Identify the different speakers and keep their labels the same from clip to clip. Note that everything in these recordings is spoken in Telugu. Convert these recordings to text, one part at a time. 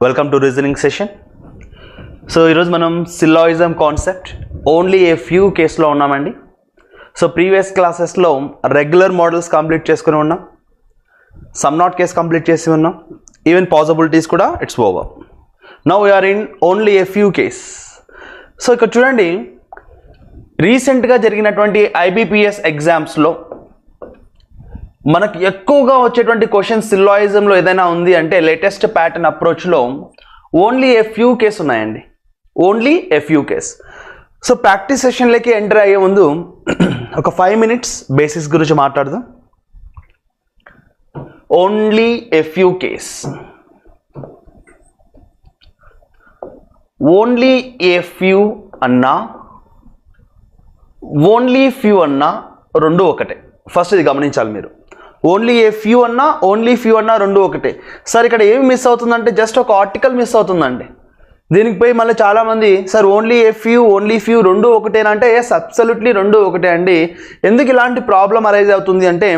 Speaker 1: Welcome to reasoning session. So ఈరోజు మనం syllogism concept only a few కేసులో ఉన్నామండి. సో ప్రీవియస్ క్లాసెస్లో రెగ్యులర్ మోడల్స్ కంప్లీట్ చేసుకుని ఉన్నాం, సమ్ నాట్ కేస్ కంప్లీట్ చేసి ఉన్నాం, ఈవెన్ పాసిబిలిటీస్ కూడా it's over. Now we're in only a few case. So ఇక్కడ చూడండి, రీసెంట్గా జరిగినటువంటి ఐబీపీఎస్ ఎగ్జామ్స్లో మనకు ఎక్కువగా వచ్చేటువంటి క్వశ్చన్స్ సిల్లాయిజంలో ఏదైనా ఉంది అంటే లేటెస్ట్ ప్యాటర్న్ అప్రోచ్లో ఓన్లీ ఏ ఫ్యూ కేస్ ఉన్నాయండి, only a few case. So practice సెషన్లోకి ఎంటర్ అయ్యే ముందు ఒక 5 minutes బేసిక్స్ గురించి మాట్లాడదాం. ఓన్లీ ఏ ఫ్యూ కేస్, ఓన్లీ ఏ ఫ్యూ అన్నా ఓన్లీ ఫ్యూ అన్నా రెండు ఒకటే. ఫస్ట్ ఇది గమనించాలి మీరు. ఓన్లీ ఏ ఫ్యూ అన్నా ఓన్లీ ఫ్యూ అన్నా రెండు ఒకటే. సార్ ఇక్కడ ఏమి మిస్ అవుతుందంటే జస్ట్ ఒక ఆర్టికల్ మిస్ అవుతుందండి. దీనికి పోయి మళ్ళీ చాలామంది సార్ ఓన్లీ ఏ ఫ్యూ రెండు ఒకటేనా అంటే ఎస్, అబ్సల్యూట్లీ రెండు ఒకటే అండి. ఎందుకు ఇలాంటి ప్రాబ్లం అరైజ్ అవుతుంది అంటే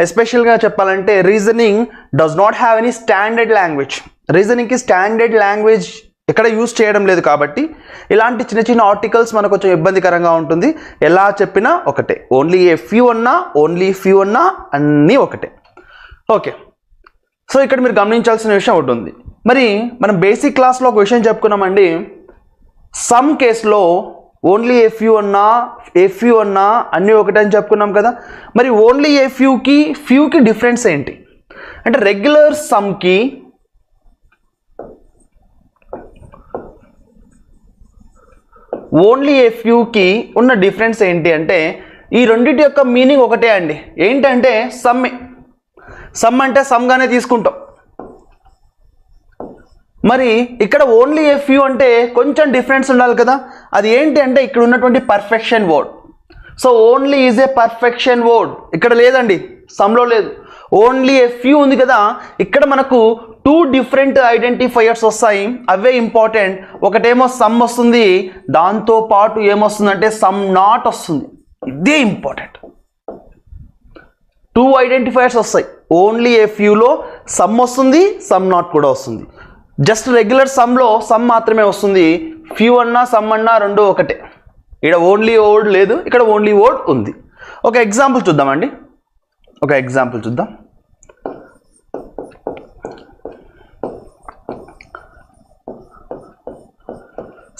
Speaker 1: ఎస్పెషల్గా చెప్పాలంటే reasoning does not have any standard language. రీజనింగ్కి స్టాండర్డ్ లాంగ్వేజ్ ఎక్కడ యూజ్ చేయడం లేదు కాబట్టి ఇలాంటి చిన్న చిన్న ఆర్టికల్స్ మనకు కొంచెం ఇబ్బందికరంగా ఉంటుంది. ఎలా చెప్పినా ఒకటే, ఓన్లీ ఏ ఫ్యూ అన్నా ఓన్లీ ఫ్యూ అన్నా అన్నీ ఒకటే. ఓకే, సో ఇక్కడ మీరు గమనించాల్సిన విషయం ఒకటి ఉంది. మరి మనం బేసిక్ క్లాస్లో ఒక విషయం చెప్పుకున్నామండి, సమ్ కేసులో ఓన్లీ ఏ ఫ్యూ అన్నా అన్నీ ఒకటే అని చెప్పుకున్నాం కదా. మరి ఓన్లీ ఏ ఫ్యూకి డిఫరెన్స్ ఏంటి అంటే రెగ్యులర్ సమ్కి ఓన్లీ ఏ ఫ్యూకి ఉన్న డిఫరెన్స్ ఏంటి అంటే ఈ రెండింటి యొక్క మీనింగ్ ఒకటే అండి. ఏంటంటే సమ్ అంటే సమ్గానే తీసుకుంటాం. మరి ఇక్కడ ఓన్లీ ఏ ఫ్యూ అంటే కొంచెం డిఫరెన్స్ ఉండాలి కదా. అది ఏంటి అంటే ఇక్కడ ఉన్నటువంటి perfection word. So only is a perfection word, ఇక్కడ లేదండి, సమ్లో లేదు. ఓన్లీ ఏ ఫ్యూ ఉంది కదా, ఇక్కడ మనకు 2 different ఐడెంటిఫైయర్స్ వస్తాయి. అవే ఇంపార్టెంట్. ఒకటేమో సమ్ వస్తుంది, దాంతో పాటు ఏమొస్తుందంటే సమ్ నాట్ వస్తుంది. ఇదే ఇంపార్టెంట్. 2 ఐడెంటిఫైయర్స్ వస్తాయి. ఓన్లీ ఏ ఫ్యూలో సమ్ వస్తుంది, సమ్ నాట్ కూడా వస్తుంది. జస్ట్ రెగ్యులర్ సమ్లో సమ్ మాత్రమే వస్తుంది. ఫ్యూ అన్నా సమ్ అన్నా రెండు ఒకటే. ఇక్కడ ఓన్లీ వర్డ్ లేదు, ఇక్కడ ఓన్లీ వర్డ్ ఉంది. ఒక ఎగ్జాంపుల్ చూద్దామండి, ఒక ఎగ్జాంపుల్ చూద్దాం.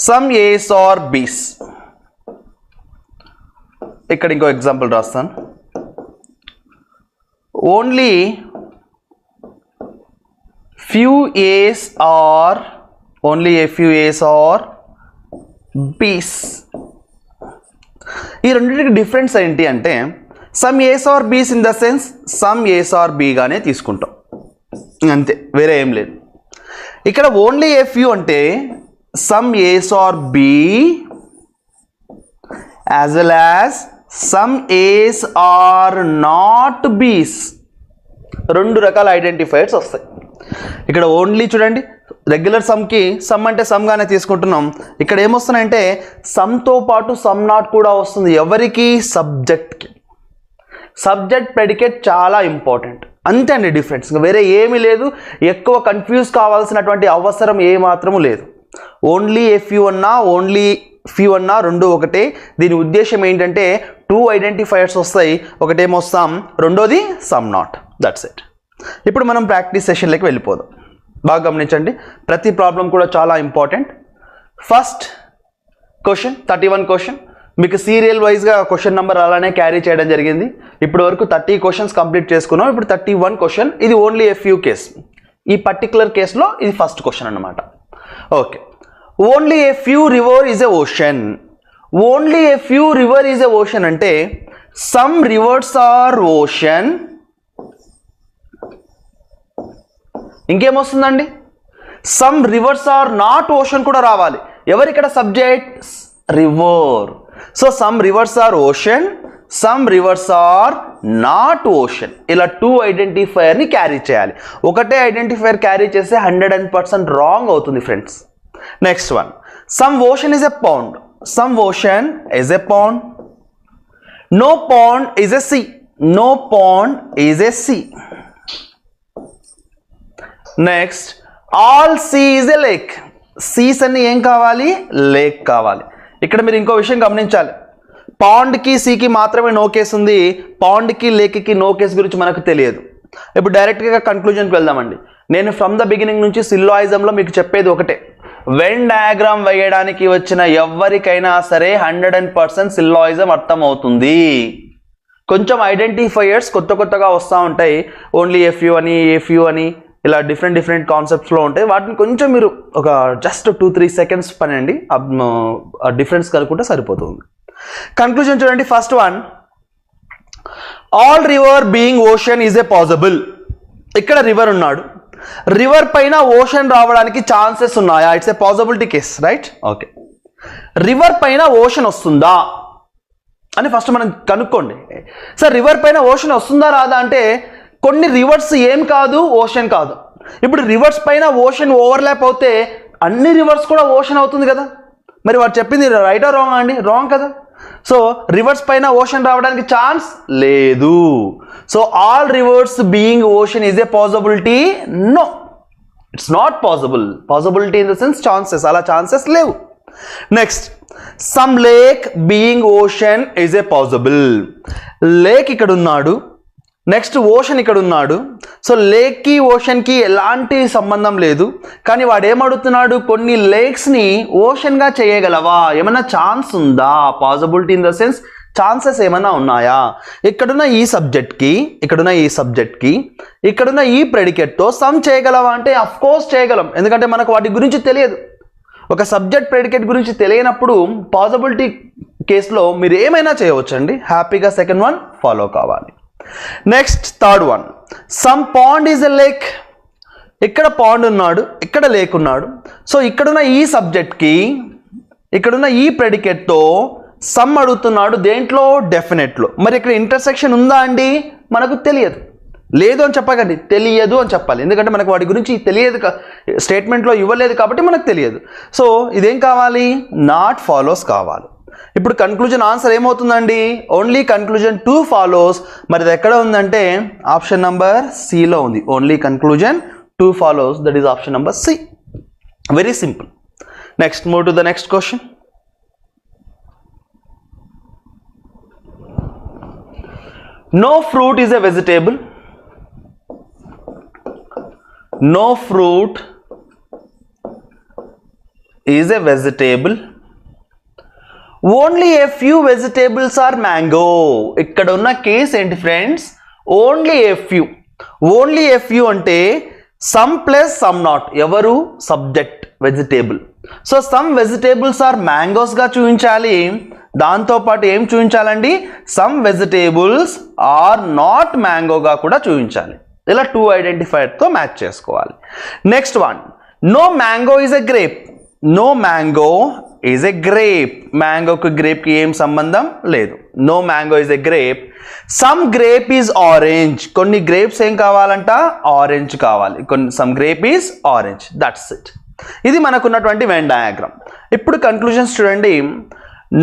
Speaker 1: సమ్ ఏస్ ఆర్ బీస్. ఇక్కడ ఇంకో ఎగ్జాంపుల్ రాస్తాను. ఓన్లీ ఫ్యూ ఏస్ ఆర్ బీస్. ఈ రెండింటికి డిఫరెన్స్ ఏంటి అంటే some A's are B's in the sense some A's are బీగానే తీసుకుంటాం, అంతే, వేరే ఏం లేదు. ఇక్కడ ఓన్లీ ఏ ఫ్యూ అంటే some A's or B as well as some A's are not B's. రెండు రకాల ఐడెంటిఫైయర్స్ వస్తాయి. ఇక్కడ ఓన్లీ చూడండి, రెగ్యులర్ సమ్కి సమ్ అంటే సమ్గానే తీసుకుంటున్నాం. ఇక్కడ ఏమొస్తున్నాయంటే సమ్తో పాటు సమ్ నాట్ కూడా వస్తుంది. ఎవరికి? సబ్జెక్ట్కి. సబ్జెక్ట్ ప్రెడికేట్ చాలా ఇంపార్టెంట్, అంతే అండి డిఫరెన్స్, వేరే ఏమీ లేదు. ఎక్కువ కన్ఫ్యూజ్ కావాల్సినటువంటి అవసరం ఏమాత్రము లేదు. ఓన్లీ ఏ ఫ్యూ అన్నా ఓన్లీ ఫ్యూ అన్నా రెండు ఒకటే. దీని ఉద్దేశం ఏంటంటే 2 ఐడెంటిఫైయర్స్ వస్తాయి. ఒకటేమో సమ్, రెండోది సమ్ నాట్. That's it. ఇప్పుడు మనం ప్రాక్టీస్ సెషన్లోకి వెళ్ళిపోదాం. బాగా గమనించండి, ప్రతి ప్రాబ్లం కూడా చాలా ఇంపార్టెంట్. First question 31 question. మీకు సీరియల్ వైజ్గా క్వశ్చన్ నెంబర్ అలానే క్యారీ చేయడం జరిగింది. ఇప్పటి వరకు 30 క్వశ్చన్స్ కంప్లీట్ చేసుకున్నాం. ఇప్పుడు 31 క్వశ్చన్. ఇది ఓన్లీ ఏ ఫ్యూ కేస్. ఈ పర్టికులర్ కేసులో ఇది ఫస్ట్ క్వశ్చన్ అన్నమాట. Okay, only a few river is a ocean. Only a few river is a ocean అంటే సమ్ రివర్స్ ఆర్ ఓషన్. ఇంకేమొస్తుందండి? Some rivers are not ocean కూడా రావాలి. ఎవరిక్కడ subject? River. So some rivers are ocean, some rivers are not ocean. ఇలా 2 ఐడెంటిఫైయర్ని క్యారీ చేయాలి. ఒకటే ఐడెంటిఫైయర్ క్యారీ చేస్తే 100% రాంగ్ అవుతుంది friends. Next one, some ocean is a pond. Some ocean is a pond. No pond is a sea. No pond is a sea. Next, all sea is a lake. Seas అన్ని ఏం కావాలి? లేక్ కావాలి. ఇక్కడ మీరు ఇంకో విషయం గమనించాలి, పాండ్కి సీకి మాత్రమే నో కేసు ఉంది, పాండ్కి లేక్కి నో కేసు గురించి మనకు తెలియదు. ఇప్పుడు డైరెక్ట్గా కన్క్లూజన్కి వెళ్దామండి. నేను ఫ్రమ్ ద బిగినింగ్ నుంచి సిల్లాయిజంలో మీకు చెప్పేది ఒకటే, వెన్ డయాగ్రామ్ వేయడానికి వచ్చిన ఎవరికైనా సరే 100% సిల్లాయిజం అర్థమవుతుంది. కొంచెం ఐడెంటిఫైయర్స్ కొత్తగా వస్తూ ఉంటాయి, ఓన్లీ ఎఫ్యూ అని ఏఫ్యూ అని ఇలా డిఫరెంట్ కాన్సెప్ట్స్లో ఉంటాయి. వాటిని కొంచెం మీరు ఒక జస్ట్ 2-3 సెకండ్స్ పనండి, డిఫరెన్స్ కనుక్కుంటే సరిపోతుంది. కన్క్లూజన్ చూడండి. First one, all river being ocean is a possible. ఇక్కడ రివర్ ఉన్నాడు, రివర్ పైన ఓషన్ రావడానికి ఛాన్సెస్ ఉన్నాయా? It's a possibility case, right? Okay. River పైన ఓషన్ వస్తుందా అని ఫస్ట్ మనం కనుక్కోండి. సార్ రివర్ పైన ఓషన్ వస్తుందా రాదా అంటే, కొన్ని రివర్స్ ఏం కాదు, ఓషన్ కాదు. ఇప్పుడు రివర్స్ పైన ఓషన్ ఓవర్లాప్ అవుతే అన్ని రివర్స్ కూడా ఓషన్ అవుతుంది కదా. మరి వాడు చెప్పింది రైటా రాంగ్ అండి? రాంగ్ కదా. సో రివర్స్ పైన ఓషన్ రావడానికి ఛాన్స్ లేదు. So all rivers being ocean is a possibility? No, it's not possible. Possibility in the sense chances, అలా ఛాన్సెస్ లేవు. Next, some lake being ocean is a possible. Lake ఇక్కడ ఉన్నాడు, నెక్స్ట్ ఓషన్ ఇక్కడ ఉన్నాడు. సో లేక్కి ఓషన్కి ఎలాంటి సంబంధం లేదు, కానీ వాడు ఏమడుగుతున్నాడు, కొన్ని లేక్స్ని ఓషన్గా చేయగలవా, ఏమైనా ఛాన్స్ ఉందా? Possibility in the sense chances ఏమైనా ఉన్నాయా? ఇక్కడున్న ఈ సబ్జెక్ట్కి, ఇక్కడున్న ఈ ప్రెడికేట్తో సమ్ చేయగలవా అంటే అఫ్ కోర్స్ చేయగలం, ఎందుకంటే మనకు వాటి గురించి తెలియదు. ఒక సబ్జెక్ట్ ప్రెడికేట్ గురించి తెలియనప్పుడు పాసిబిలిటీ కేసులో మీరు ఏమైనా చేయవచ్చండి, హ్యాపీగా సెకండ్ వన్ ఫాలో కావాలి. Next third one, some pond is a lake. ఇక్కడ పాండ్ ఉన్నాడు, ఇక్కడ లేక్ ఉన్నాడు. సో ఇక్కడున్న ఈ సబ్జెక్ట్కి, ఇక్కడున్న ఈ ప్రెడికేట్తో సమ్ అడుగుతున్నాడు, దేంట్లో? డెఫినెట్లో. మరి ఇక్కడ ఇంటర్సెక్షన్ ఉందా అండి? మనకు తెలియదు. లేదు అని చెప్పకండి, తెలియదు అని చెప్పాలి, ఎందుకంటే మనకు వాటి గురించి తెలియదు, స్టేట్మెంట్లో ఇవ్వలేదు కాబట్టి మనకు తెలియదు. సో ఇదేం కావాలి? నాట్ ఫాలోస్ కావాలి. ఇప్పుడు కన్క్లూజన్ ఆన్సర్ ఏమవుతుందండి? Only conclusion 2 follows. మరి ఇది ఎక్కడ ఉందంటే ఆప్షన్ నంబర్ సిలో ఉంది. Only conclusion 2 follows, that is option number C. Very simple. Next, move to the next question. No fruit is a vegetable. No fruit is a vegetable. Only a few vegetables are mango. ఇక్కడ ఉన్న కేస్ ఏంటి friends? Only a few. Only a few అంటే సమ్ ప్లస్ సమ్ నాట్. ఎవరు? Subject, vegetable. So some vegetables are మ్యాంగోస్గా చూపించాలి, దాంతోపాటు ఏం చూపించాలండి? సమ్ వెజిటేబుల్స్ ఆర్ నాట్ మ్యాంగోగా కూడా చూపించాలి. ఇలా 2 ఐడెంటిఫైర్తో మ్యాచ్ చేసుకోవాలి. Next one, no mango is a grape. No mango is a grape. మ్యాంగోకి గ్రేప్కి ఏం సంబంధం లేదు. No mango is a grape. Some grape is orange. కొన్ని గ్రేప్స్ ఏం కావాలంట? ఆరెంజ్ కావాలి. Some grape is orange. That's it. ఇది మనకున్నటువంటి వెన్ డయాగ్రామ్. ఇప్పుడు కన్క్లూజన్స్ చూడండి.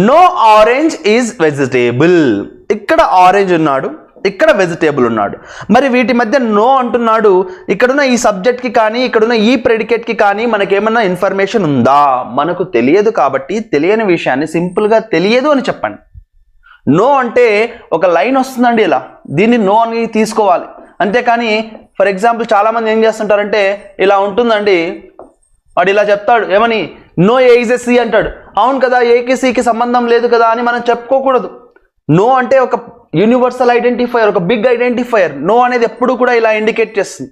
Speaker 1: No orange is vegetable. ఇక్కడ ఆరెంజ్ ఉన్నాడు, ఇక్కడ వెజిటేబుల్ ఉన్నాడు. మరి వీటి మధ్య నో అంటున్నాడు. ఇక్కడున్న ఈ సబ్జెక్ట్కి కానీ, ఇక్కడున్న ఈ ప్రెడికేట్కి కానీ మనకేమన్నా ఇన్ఫర్మేషన్ ఉందా? మనకు తెలియదు. కాబట్టి తెలియని విషయాన్ని సింపుల్గా తెలియదు అని చెప్పండి. నో అంటే ఒక లైన్ వస్తుందండి, ఇలా దీన్ని నో అని తీసుకోవాలి. అంతేకాని ఫర్ ఎగ్జాంపుల్ చాలామంది ఏం చేస్తుంటారంటే, ఇలా ఉంటుందండి, వాడు ఇలా చెప్తాడు, ఏమని? No A is a C అంటాడు. అవును కదా, ఏకి సికి సంబంధం లేదు కదా అని మనం చెప్పుకోకూడదు. నో అంటే ఒక యూనివర్సల్ ఐడెంటిఫైయర్, ఒక బిగ్ ఐడెంటిఫైయర్. నో అనేది ఎప్పుడు కూడా ఇలా ఇండికేట్ చేస్తుంది.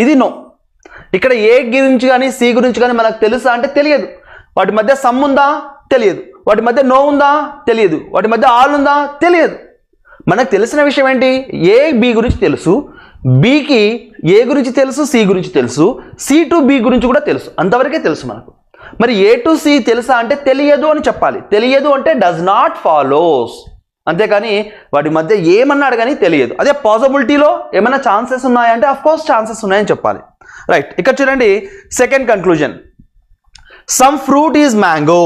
Speaker 1: ఇది నో. ఇక్కడ ఏ గురించి కానీ సి గురించి కానీ మనకు తెలుసా అంటే తెలియదు. వాటి మధ్య సమ్ ఉందా? తెలియదు. వాటి మధ్య నో ఉందా? తెలియదు. వాటి మధ్య ఆల్ ఉందా? తెలియదు. మనకు తెలిసిన విషయం ఏంటి? ఏ బి గురించి తెలుసు, బికి ఏ గురించి తెలుసు, సి గురించి తెలుసు, సి టు బి గురించి కూడా తెలుసు. అంతవరకే తెలుసు మనకు. మరి ఏ టు సి తెలుసా అంటే తెలియదు అని చెప్పాలి. తెలియదు అంటే డస్ నాట్ ఫాలోస్. అంతేకాని వాటి మధ్య ఏమన్నాడు కానీ తెలియదు. అదే పాసిబిలిటీలో ఏమైనా ఛాన్సెస్ ఉన్నాయంటే అఫ్ కోర్స్ ఛాన్సెస్ ఉన్నాయని చెప్పాలి. రైట్. ఇక్కడ చూడండి second conclusion. Some fruit is mango.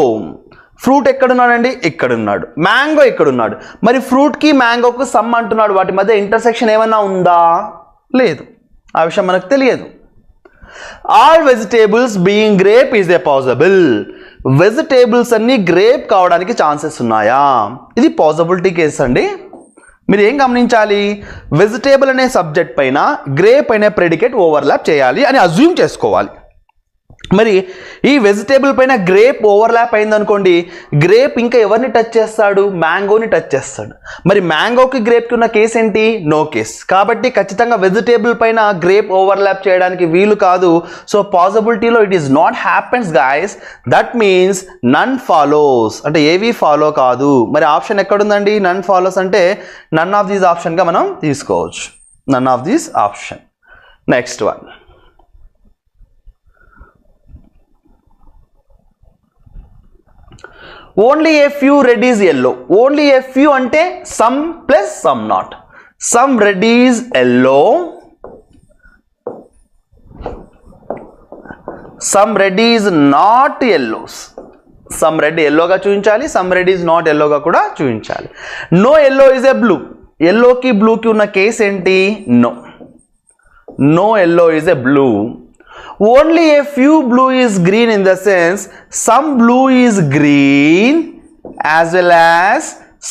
Speaker 1: Fruit ఎక్కడున్నాడండి? ఇక్కడున్నాడు. మ్యాంగో ఇక్కడున్నాడు. మరి ఫ్రూట్కి మ్యాంగోకు సమ్ అంటున్నాడు. వాటి మధ్య ఇంటర్సెక్షన్ ఏమైనా ఉందా? లేదు. ఆ విషయం మనకు తెలియదు. All vegetables being grape is a possible. Vegetables అన్ని గ్రేప్ కావడానికి ఛాన్సెస్ ఉన్నాయా? ఇది పాసిబిలిటీ కేస్ అండి. మీరు ఏం గమనించాలి, వెజిటేబుల్ అనే సబ్జెక్ట్ పైన గ్రేప్ అనే ప్రెడికేట్ ఓవర్లాప్ చేయాలి అని అజ్యూమ్ చేసుకోవాలి. మరి ఈ వెజిటేబుల్ పైన గ్రేప్ ఓవర్లాప్ అయిందనుకోండి, గ్రేప్ ఇంకా ఎవరిని టచ్ చేస్తాడు? మ్యాంగోని టచ్ చేస్తాడు. మరి మ్యాంగోకి గ్రేప్కి ఉన్న కేసు ఏంటి? No case. కాబట్టి ఖచ్చితంగా వెజిటేబుల్ పైన గ్రేప్ ఓవర్లాప్ చేయడానికి వీలు కాదు. సో పాసిబిలిటీలో it is not happens guys. That means none follows, అంటే ఏవి ఫాలో కాదు. మరి ఆప్షన్ ఎక్కడుందండి? నన్ ఫాలోస్ అంటే నన్ ఆఫ్ దీస్ ఆప్షన్గా మనం తీసుకోవచ్చు. None of these option. Next one, only a few red is yellow. Only a few అంటే some plus some not. Some red is yellow, some red is not yellows. Some red ఎల్లోగా చూపించాలి, సమ్ రెడ్ ఈజ్ నాట్ ఎల్లోగా కూడా చూపించాలి. No yellow is a blue. ఎల్లోకి బ్లూకి ఉన్న కేసు ఏంటి? No. No yellow is a blue. Only a few blue is green in the sense some blue is green as well as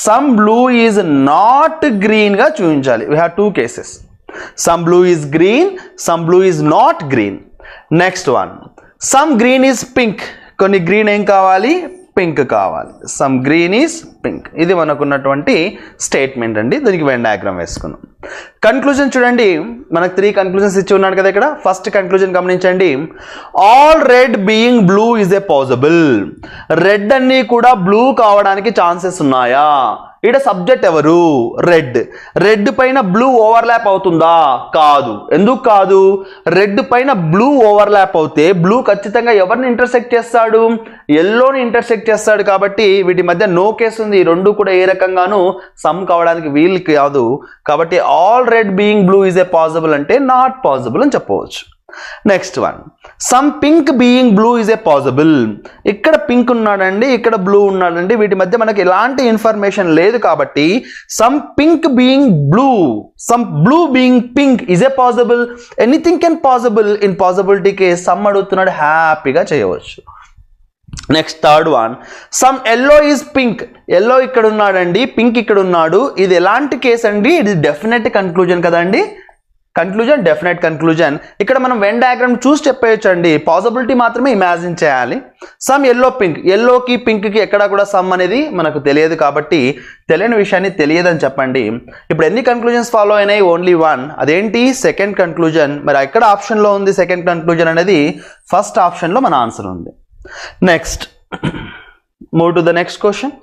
Speaker 1: some blue is not green గా చూపించాలి. We have two cases. Some blue is green, some blue is not green. Next one, some green is pink. కొన్ని గ్రీన్ ఏం కావాలి? పింక్ కావాలి. Some green is pink. ఇది మనకున్నటువంటి స్టేట్మెంట్ అండి. దీనికి వెన్ డయాగ్రామ్ వేసుకున్నాం. కన్క్లూజన్ చూడండి, మనకు 3 కన్క్లూజన్స్ ఇచ్చి ఉన్నాడు కదా ఇక్కడ. ఫస్ట్ కన్క్లూజన్ గమనించండి, all red being blue is a possible. Red అన్ని కూడా బ్లూ కావడానికి ఛాన్సెస్ ఉన్నాయా? ఇక్కడ సబ్జెక్ట్ ఎవరు? రెడ్. రెడ్ పైన బ్లూ ఓవర్లాప్ అవుతుందా? కాదు. ఎందుకు కాదు? రెడ్ పైన బ్లూ ఓవర్లాప్ అవుతే బ్లూ ఖచ్చితంగా ఎవరిని ఇంటర్సెక్ట్ చేస్తాడు? ఎల్లోని ఇంటర్సెక్ట్ చేస్తాడు. కాబట్టి వీటి మధ్య నో కేసు ఉంది. ఈ రెండు కూడా ఏ రకంగానూ సమ్ కావడానికి వీలు కాదు. కాబట్టి all red being blue is a possible అంటే నాట్ పాసిబుల్ అని చెప్పవచ్చు. Next one, some pink being blue is a possible. ఇక్కడ పింక్ ఉన్నాడండి, ఇక్కడ బ్లూ ఉన్నాడండి, వీటి మధ్య మనకి ఎలాంటి ఇన్ఫర్మేషన్ లేదు. కాబట్టి some pink being blue, some blue being pink is a possible. Anything can possible. In possibility case some అడుగుతున్నాడు, హ్యాపీగా చేయవచ్చు. Next third one, some yellow is pink. Yellow ఇక్కడ ఉన్నాడండి, పింక్ ఇక్కడ ఉన్నాడు. ఇది ఎలాంటి కేసు అండి? ఇది డెఫినెట్ కన్క్లూజన్ కదండి. Conclusion, definite conclusion. ఇక్కడ మనం వెన్ డయాగ్రామ్ చూసి చెప్పేయచ్చు అండి, పాసిబిలిటీ మాత్రమే ఇమాజిన్ చేయాలి. Some yellow pink. ఎల్లోకి పింక్కి ఎక్కడ కూడా సమ్ అనేది మనకు తెలియదు. కాబట్టి తెలియని విషయాన్ని తెలియదని చెప్పండి. ఇప్పుడు ఎన్ని కన్క్లూజన్స్ ఫాలో అయినాయి? Only one. అదేంటి? Second conclusion. మరి ఎక్కడ ఆప్షన్లో ఉంది సెకండ్ కన్క్లూజన్ అనేది? ఫస్ట్ ఆప్షన్లో మన ఆన్సర్ ఉంది. Next, move to the next question.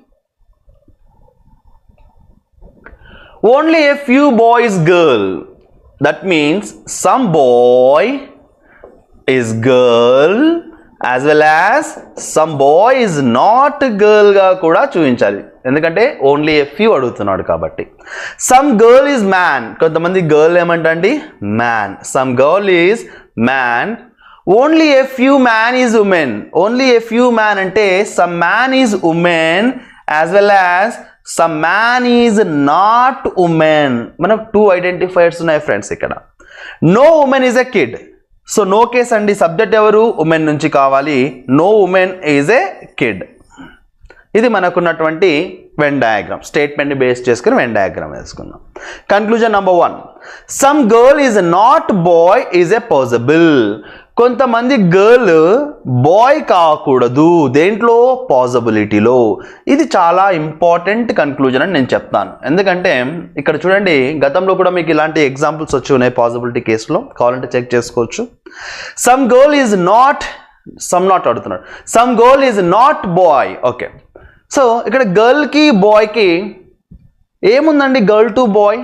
Speaker 1: Only a few boys girl. That means some boy is girl as well as some boy is not girl గా కూడా చూపించాలి. ఎందుకంటే ఓన్లీ ఏ ఫ్యూ అడుగుతున్నాడు కాబట్టి. Some girl is man. కొంతమంది గర్ల్ ఏమంటండి? Man. Some girl is man. Only a few man is women. Only a few man అంటే some man is women as well as some man is not women. మనకు 2 ఐడెంటిఫైర్స్ ఉన్నాయి ఫ్రెండ్స్ ఇక్కడ. No women is a kid. So no case అండి. సబ్జెక్ట్ ఎవరు? ఉమెన్ నుంచి కావాలి. No women is a kid. ఇది మనకున్నటువంటి వెన్ డయాగ్రామ్. స్టేట్మెంట్ని బేస్ చేసుకుని వెన్ డయాగ్రామ్ వేసుకున్నాం. Conclusion number 1, some girl is not boy is a possible. కొంతమంది గర్ల్ బాయ్ కాకూడదు. దేంట్లో? పాసిబిలిటీలో. ఇది చాలా ఇంపార్టెంట్ కన్క్లూజన్ అని నేను చెప్తాను. ఎందుకంటే ఇక్కడ చూడండి, గతంలో కూడా మీకు ఇలాంటి ఎగ్జాంపుల్స్ వచ్చి ఉన్నాయి పాసిబిలిటీ కేసులో. కావాలంటే చెక్ చేసుకోవచ్చు. Some girl is not, some not అడుగుతున్నాడు. Some girl is not boy. Okay, so ఇక్కడ గర్ల్కి బాయ్కి ఏముందండి? గర్ల్ టు బాయ్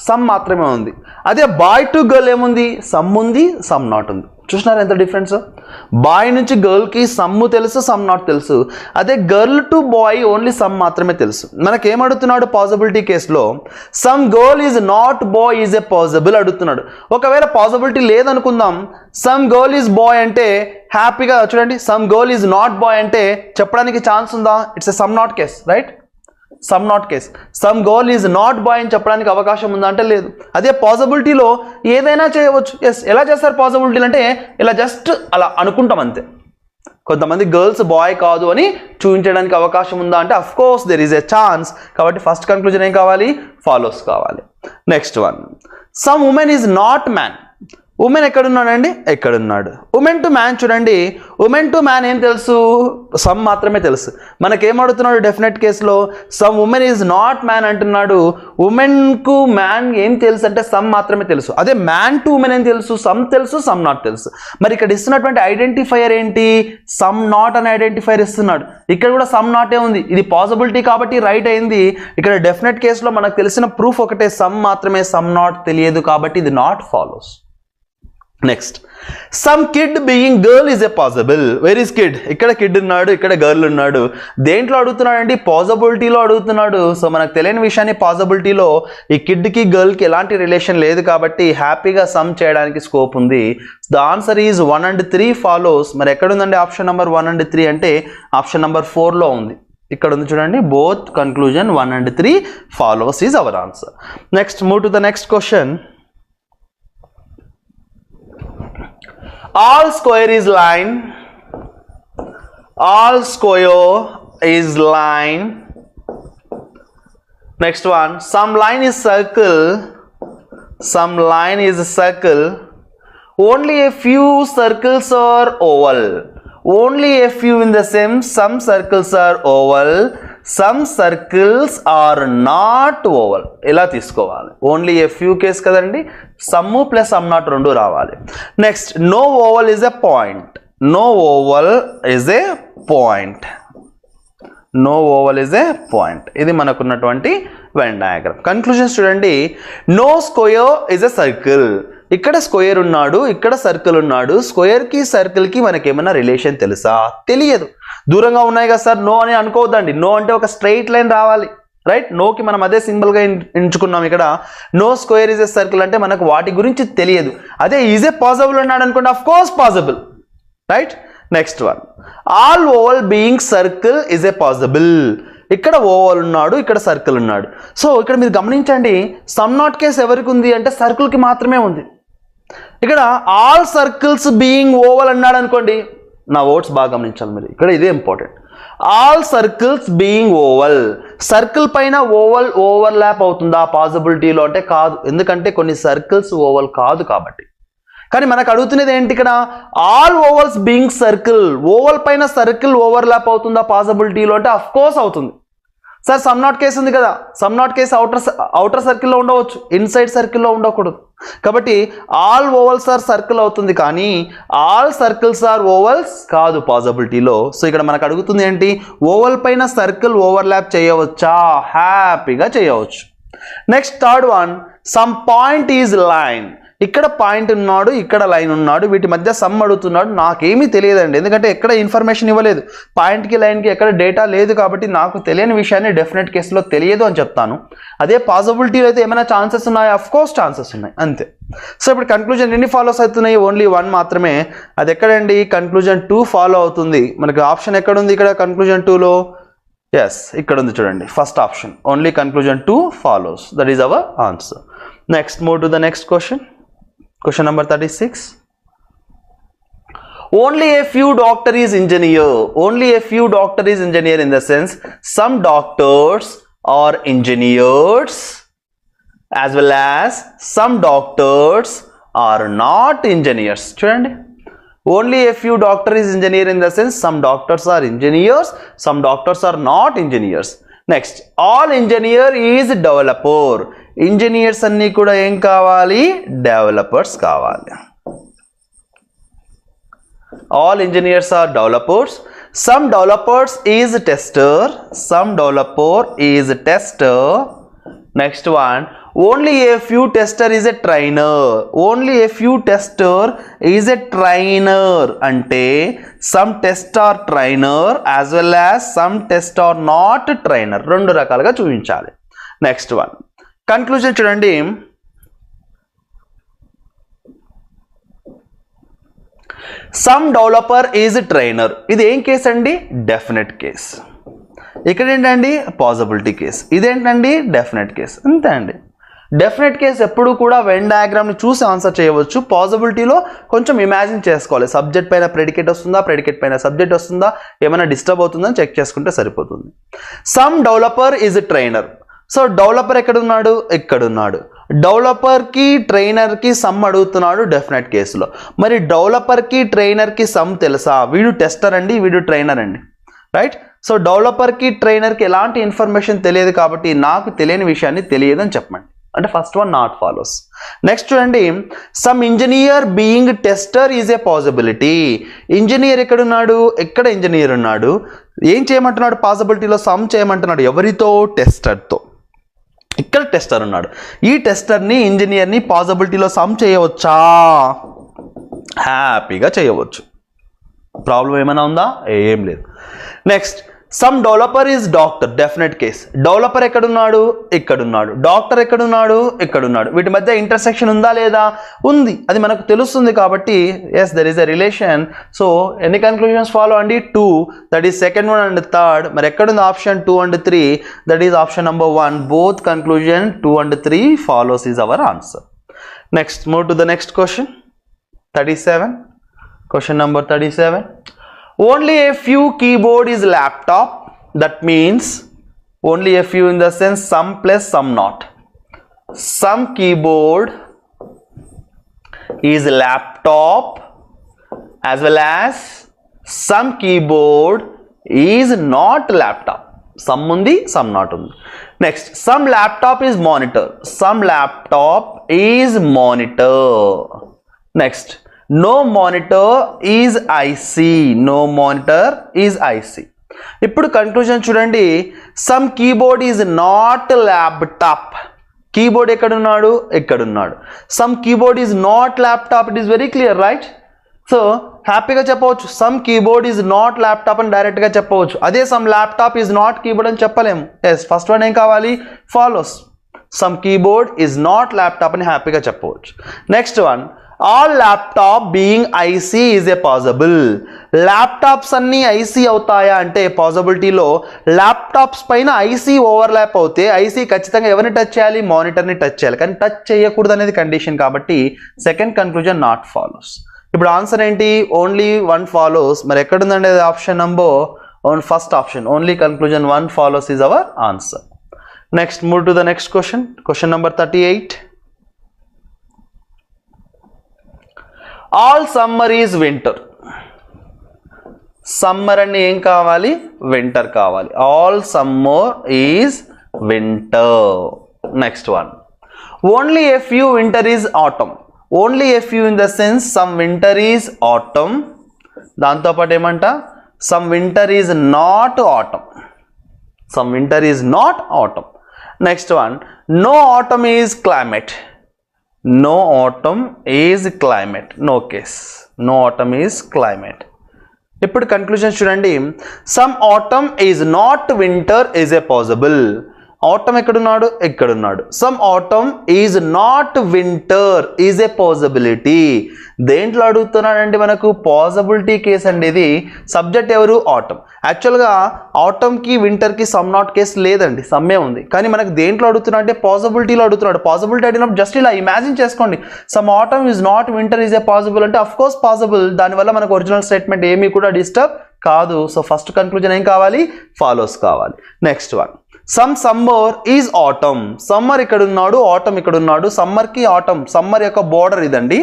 Speaker 1: సమ్ మాత్రమే ఉంది. అదే బాయ్ టు గర్ల్ ఏముంది? సమ్ ఉంది, సమ్ నాట్ ఉంది. చూసినారు ఎంత డిఫరెన్స్? బాయ్ నుంచి గర్ల్కి సమ్ తెలుసు, సమ్ నాట్ తెలుసు. అదే girl to boy only some మాత్రమే తెలుసు. మనకేమడుగుతున్నాడు పాసిబిలిటీ కేసులో? Some girl is not boy is a possible అడుగుతున్నాడు. ఒకవేళ పాసిబిలిటీ లేదనుకుందాం, సమ్ గర్ల్ ఈజ్ బాయ్ అంటే హ్యాపీగా చూడండి, some girl is not boy అంటే చెప్పడానికి ఛాన్స్ ఉందా? It's a some not case, right? Some not case. Some girl is not boy అని చెప్పడానికి అవకాశం ఉందా అంటే లేదు. అదే పాసిబిలిటీలో ఏదైనా చేయవచ్చు. ఎస్, ఎలా చేస్తారు పాసిబిలిటీలు అంటే ఇలా జస్ట్ అలా అనుకుంటాం అంతే. కొంతమంది గర్ల్స్ బాయ్ కాదు అని చూపించడానికి అవకాశం ఉందా అంటే of course there is a chance. కాబట్టి ఫస్ట్ కన్క్లూజన్ ఏం కావాలి? ఫాలోస్ కావాలి. Next one, some women is not man. Women ఎక్కడున్నాడండి? ఎక్కడున్నాడు. ఉమెన్ టు మ్యాన్ చూడండి, ఉమెన్ టు మ్యాన్ ఏం తెలుసు? సమ్ మాత్రమే తెలుసు. మనకేమడుతున్నాడు డెఫినెట్ కేసులో? Some women is not man అంటున్నాడు. ఉమెన్కు మ్యాన్ ఏం తెలుసు అంటే సమ్ మాత్రమే తెలుసు. అదే మ్యాన్ టు ఉమెన్ ఏం తెలుసు? సమ్ తెలుసు, సమ్ నాట్ తెలుసు. మరి ఇక్కడ ఇస్తున్నటువంటి ఐడెంటిఫైయర్ ఏంటి? సమ్ నాట్ అని ఐడెంటిఫైయర్ ఇస్తున్నాడు. ఇక్కడ కూడా సమ్ నాటే ఉంది. ఇది పాసిబిలిటీ కాబట్టి రైట్ అయింది. ఇక్కడ డెఫినెట్ కేసులో మనకు తెలిసిన ప్రూఫ్ ఒకటే, సమ్ మాత్రమే, సమ్ నాట్ తెలియదు కాబట్టి ఇది not follows. Next, some kid being girl is a possible. Where is kid? ఇక్కడ కిడ్ ఉన్నాడు, ఇక్కడ గర్ల్ ఉన్నాడు. దేంట్లో అడుగుతున్నాడు అండి? పాసిబిలిటీలో అడుగుతున్నాడు. సో మనకు తెలియని విషయాన్ని పాసిబిలిటీలో ఈ కిడ్కి గర్ల్కి ఎలాంటి రిలేషన్ లేదు కాబట్టి హ్యాపీగా సమ్ చేయడానికి స్కోప్ ఉంది. The answer is 1 and 3 follows. మరి ఎక్కడుందండి ఆప్షన్ నెంబర్ 1 and 3 అంటే ఆప్షన్ నెంబర్ 4లో ఉంది. ఇక్కడ ఉంది చూడండి, both conclusion 1 and 3 follows is our answer. Next, move to the next question. All square is line. All square is line. Next one, some line is circle. Some line is a circle. Only a few circles are oval. Only a few in the same. Some circles are oval. Some circles are not oval. ఇలా తీసుకోవాలి. ఓన్లీ ఏ ఫ్యూ కేస్ కదండి, సమ్ ప్లస్ సమ్ నాట్ రెండు రావాలి. Next, no oval is a point. No oval is a point. No oval is a point. ఇది మనకున్నటువంటి వెన్ డయాగ్రామ్. కన్క్లూజన్స్ చూడండి, no square is a circle. ఇక్కడ స్క్వేర్ ఉన్నాడు, ఇక్కడ సర్కిల్ ఉన్నాడు. స్క్వేర్కి సర్కిల్కి మనకి ఏమైనా రిలేషన్ తెలుసా? తెలియదు. దూరంగా ఉన్నాయి కదా సార్, నో అని అనుకోవద్దండి. నో అంటే ఒక స్ట్రైట్ లైన్ రావాలి, రైట్? నోకి మనం అదే సింబల్గా ఎంచుకున్నాం. ఇక్కడ no square is a circle అంటే మనకు వాటి గురించి తెలియదు. అదే ఈజ్ ఏ పాసిబుల్ అన్నాడు అనుకోండి, of course possible, right? Next one, all oval being circle is a possible. ఇక్కడ ఓవల్ ఉన్నాడు, ఇక్కడ సర్కిల్ ఉన్నాడు. సో ఇక్కడ మీరు గమనించండి, సమ్ నాట్ కేస్ ఎవరికి ఉంది అంటే సర్కిల్కి మాత్రమే ఉంది. ఇక్కడ ఆల్ సర్కిల్స్ బీయింగ్ ఓవల్ అన్నాడు అనుకోండి, నా వర్డ్స్ బాగా గమనించాలి మీరు, ఇక్కడ ఇదే important. All circles being oval, circle పైన ఓవల్ ఓవర్లాప్ అవుతుందా పాసిబిలిటీలో అంటే కాదు, ఎందుకంటే కొన్ని సర్కిల్స్ ఓవల్ కాదు కాబట్టి. కానీ మనకు అడుగుతున్నది ఏంటి ఇక్కడ? All ovals being circle, oval పైన సర్కిల్ ఓవర్లాప్ అవుతుందా పాసిబిలిటీలో అంటే అఫ్ కోర్స్ అవుతుంది. సార్ సమ్ నాట్ కేస్ ఉంది కదా, సమ్ నాట్ కేస్ అవుటర్ సర్కిల్లో ఉండవచ్చు, ఇన్సైడ్ సర్కిల్లో ఉండకూడదు. కాబట్టి ఆల్ ఓవల్స్ ఆర్ సర్కిల్ అవుతుంది, కానీ ఆల్ సర్కిల్స్ ఆర్ ఓవల్స్ కాదు పాసిబిలిటీలో. సో ఇక్కడ మనకు అడుగుతుంది ఏంటి? ఓవల్ పైన సర్కిల్ ఓవర్లాప్ చేయవచ్చా? హ్యాపీగా చేయవచ్చు. Next, third one, some point is line. ఇక్కడ పాయింట్ ఉన్నాడు, ఇక్కడ లైన్ ఉన్నాడు, వీటి మధ్య సమ్ అడుగుతున్నాడు. నాకేమీ తెలియదండి, ఎందుకంటే ఎక్కడ ఇన్ఫర్మేషన్ ఇవ్వలేదు. పాయింట్కి లైన్కి ఎక్కడ డేటా లేదు కాబట్టి నాకు తెలియని విషయాన్ని డెఫినెట్ కేసులో తెలియదు అని చెప్తాను. అదే పాసిబిలిటీలో అయితే ఏమైనా ఛాన్సెస్ ఉన్నాయి? అఫ్ కోర్స్ ఛాన్సెస్ ఉన్నాయి, అంతే. సో ఇప్పుడు కన్క్లూజన్ ఎన్ని ఫాలోస్ అవుతున్నాయి? ఓన్లీ 1 మాత్రమే. అది ఎక్కడండి? కన్క్లూజన్ 2 ఫాలో అవుతుంది. మనకి ఆప్షన్ ఎక్కడుంది ఇక్కడ కన్క్లూజన్ 2లో? ఎస్, ఇక్కడ ఉంది చూడండి, first option. Only conclusion 2 follows. That is our answer. Next, move to the next question. Question number 36. Only a few doctor is engineer. Only a few doctor is engineer in the sense some doctors are engineers as well as some doctors are not engineers. చూడండి, only a few doctor is engineer in the sense some doctors are engineers, some doctors are not engineers. Next, all engineer is developer. Engineers అన్నీ కూడా ఏం కావాలి? డెవలపర్స్ కావాలి. All engineers are developers. Some developers is tester. Some developer is tester. Next one, only a few tester is a trainer. Only a few tester is a trainer అంటే some test are trainer as well as some test are not trainer, రెండు రకాలుగా చూపించాలి. నెక్స్ట్ వన్, కన్క్లూజన్ చూడండి, సమ్ డెవలపర్ ఈజ్ ట్రైనర్. ఇది ఏం కేస్ అండి? Definite case. ఇక్కడ ఏంటండి పాసిబిలిటీ కేస్, ఇదేంటండి డెఫినెట్ కేస్, అంతే అండి. డెఫినెట్ కేస్ ఎప్పుడు కూడా వెన్ డయాగ్రామ్ని చూసి ఆన్సర్ చేయవచ్చు. పాసిబిలిటీలో కొంచెం ఇమాజిన్ చేసుకోవాలి. సబ్జెక్ట్ పైన ప్రెడికేట్ వస్తుందా, ప్రెడికేట్ పైన సబ్జెక్ట్ వస్తుందా, ఏమైనా డిస్టర్బ్ అవుతుందని చెక్ చేసుకుంటే సరిపోతుంది. Some developer is a trainer. So developer ఎక్కడున్నాడు, ఇక్కడున్నాడు. డెవలపర్కి ట్రైనర్కి సమ్ అడుగుతున్నాడు డెఫినెట్ కేసులో. మరి డెవలపర్కి ట్రైనర్కి సమ్ తెలుసా? వీడు టెస్టర్ అండి, వీడు ట్రైనర్ అండి, రైట్. సో డెవలపర్కి ట్రైనర్కి ఎలాంటి ఇన్ఫర్మేషన్ తెలియదు కాబట్టి నాకు తెలియని విషయాన్ని తెలియదని చెప్పండి. అంటే first one not follows. Next చూడండి, some engineer being tester is a possibility. Engineer ఎక్కడున్నాడు, ఎక్కడ ఇంజనీర్ ఉన్నాడు, ఏం చేయమంటున్నాడు పాసిబిలిటీలో, సమ్ చేయమంటున్నాడు. ఎవరితో? టెస్టర్తో. ఇక్కడ టెస్టర్ ఉన్నాడు. ఈ టెస్టర్ని ఇంజనీర్ని పాసిబిలిటీలో సమ్ చేయవచ్చా? హ్యాపీగా చేయవచ్చు. ప్రాబ్లం ఏమైనా ఉందా? ఏం లేదు. Next, some developer is doctor, definite case. Developer ఎక్కడున్నాడు, ఇక్కడున్నాడు. డాక్టర్ ఎక్కడున్నాడు, ఇక్కడున్నాడు. వీటి మధ్య ఇంటర్సెక్షన్ ఉందా లేదా? ఉంది, అది మనకు తెలుస్తుంది కాబట్టి as there is a relation. So ఎన్ని కన్క్లూజన్స్ ఫాలో అండి? 2, that is second one and third. మరి ఎక్కడుంది option 2 and 3? That is option number 1. Both conclusion 2 and 3 follows is our answer. Next move to the next question 37. Question number 37. Only a few keyboard is laptop. That means only a few in the sense some plus some not. Some keyboard is laptop as well as some keyboard is not laptop. Some undi, some not undi. Next, some laptop is monitor. Some laptop is monitor. Next, no monitor is IC. No monitor is IC. ఇప్పుడు కన్క్లూజన్ చూడండి, some keyboard is not laptop. Keyboard ఎక్కడున్నాడు, ఎక్కడున్నాడు. Some keyboard is not laptop. It is very clear, right. So హ్యాపీగా చెప్పవచ్చు some keyboard is not laptop అని డైరెక్ట్గా చెప్పవచ్చు. అదే some laptop is not keyboard అని చెప్పలేము. ఎస్, ఫస్ట్ వన్ ఏం కావాలి? Follows. Some keyboard is not laptop అని హ్యాపీగా చెప్పవచ్చు. Next one, all laptop being IC is a possible. Laptops అన్నీ ఐసీ అవుతాయా అంటే పాసిబిలిటీలో ల్యాప్టాప్స్ పైన ఐసీ ఓవర్లాప్ అవుతే ఐసీ ఖచ్చితంగా ఎవరిని టచ్ చేయాలి? మానిటర్ని టచ్ చేయాలి. కానీ టచ్ చేయకూడదు అనేది కండిషన్ కాబట్టి సెకండ్ కన్క్లూజన్ నాట్ ఫాలోస్. ఇప్పుడు ఆన్సర్ ఏంటి? Only 1 follows. మరి ఎక్కడుందండి అది? Option number first option. Only conclusion 1 follows is our answer. Next move to the next question. Question number 38. All summer is winter. Summer అని ఏం కావాలి? వింటర్ కావాలి. All summer is winter. Next one, only a few winter is atom. Only a few in the sense some winter is atom. దాంతోపాటు ఏమంట? Some winter is not autumn. Some winter is not autumn. Next one, no autumn is climate. No autumn is climate. No case. No autumn is climate. ఇప్పుడు కన్క్లూజన్ చూడండి, some atom is not winter is a possible. Atom ఎక్కడున్నాడు? ఎక్కడున్నాడు. Some atom is not winter is a possibility. దేంట్లో అడుగుతున్నాడండి మనకు? పాసిబిలిటీ కేస్ అండి ఇది. సబ్జెక్ట్ ఎవరు? ఆటమ్. యాక్చువల్గా ఆటమ్కి వింటర్కి సమ్ నాట్ కేస్ లేదండి, సమ్మే ఉంది. కానీ మనకు దేంట్లో అడుగుతున్నాడు అంటే పాసిబిలిటీలో అడుగుతున్నాడు. పాసిబిలిటీ అడిగినప్పుడు జస్ట్ ఇలా ఇమాజిన్ చేసుకోండి, some atom is not winter is a possible అంటే అఫ్ కోర్స్ పాసిబుల్. దానివల్ల మనకు ఒరిజినల్ స్టేట్మెంట్ ఏమీ కూడా డిస్టర్బ్ కాదు. సో ఫస్ట్ కన్క్లూజన్ ఏం కావాలి? ఫాలోస్ కావాలి. Next one, some summer is atom. Summer ఇక్కడ ఉన్నాడు, ఆటమ్ ఇక్కడ ఉన్నాడు. సమ్మర్కి ఆటమ్, సమ్మర్ యొక్క బోర్డర్ ఇదండి,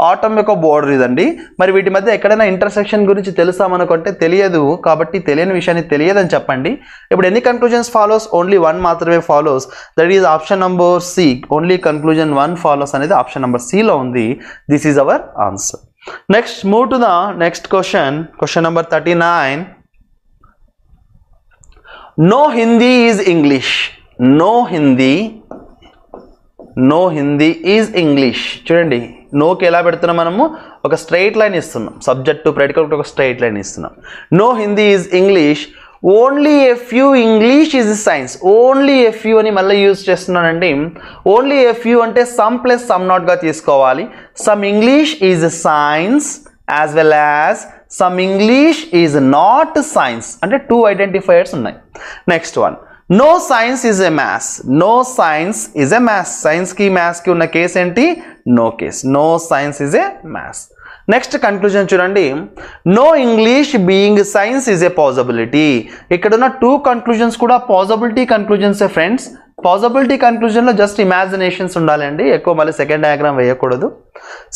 Speaker 1: ఆటమ్ యొక్క బోర్డర్ ఇదండి. మరి వీటి మధ్య ఎక్కడైనా ఇంటర్సెక్షన్ గురించి తెలుసా మనకంటే తెలియదు. కాబట్టి తెలియని విషయాన్ని తెలియదని చెప్పండి. ఇప్పుడు ఎన్ని కన్క్లూజన్స్ ఫాలోస్? ఓన్లీ 1 మాత్రమే follows. That is option number C. Only conclusion 1 follows అనేది ఆప్షన్ నెంబర్ సిలో ఉంది. This is our answer. Next move to the next question. Question number 39. No Hindi is English. No Hindi is English. చూడండి, నోకి ఎలా పెడుతున్నాం మనము? ఒక స్ట్రైట్ లైన్ ఇస్తున్నాం. సబ్జెక్ట్ టు ప్రెడికేట్ ఒక స్ట్రైట్ లైన్ ఇస్తున్నాం. No Hindi is English. Only a few English is science. Only a few అని మళ్ళీ యూజ్ చేస్తున్నానండి. ఓన్లీ ఎ ఫ్యూ అంటే సమ్ ప్లస్ సమ్ నాట్గా తీసుకోవాలి. Some English is science as well as some English is not science అంటే 2 ఐడెంటిఫైయర్స్ ఉన్నాయి. Next one, no science is a maths. No science is a maths. సైన్స్కి మ్యాథ్స్కి ఉన్న కేసు ఏంటి? No case. No science is a maths. Next conclusion చూడండి, no English being science is a possibility. ఇక్కడ ఉన్న 2 కన్క్లూజన్స్ కూడా పాసిబిలిటీ కన్క్లూజన్సే ఫ్రెండ్స్. పాసిబిలిటీ కన్క్లూజన్లో జస్ట్ ఇమాజినేషన్స్ ఉండాలండి, ఎక్కువ మళ్ళీ సెకండ్ డయాగ్రామ్ వేయకూడదు.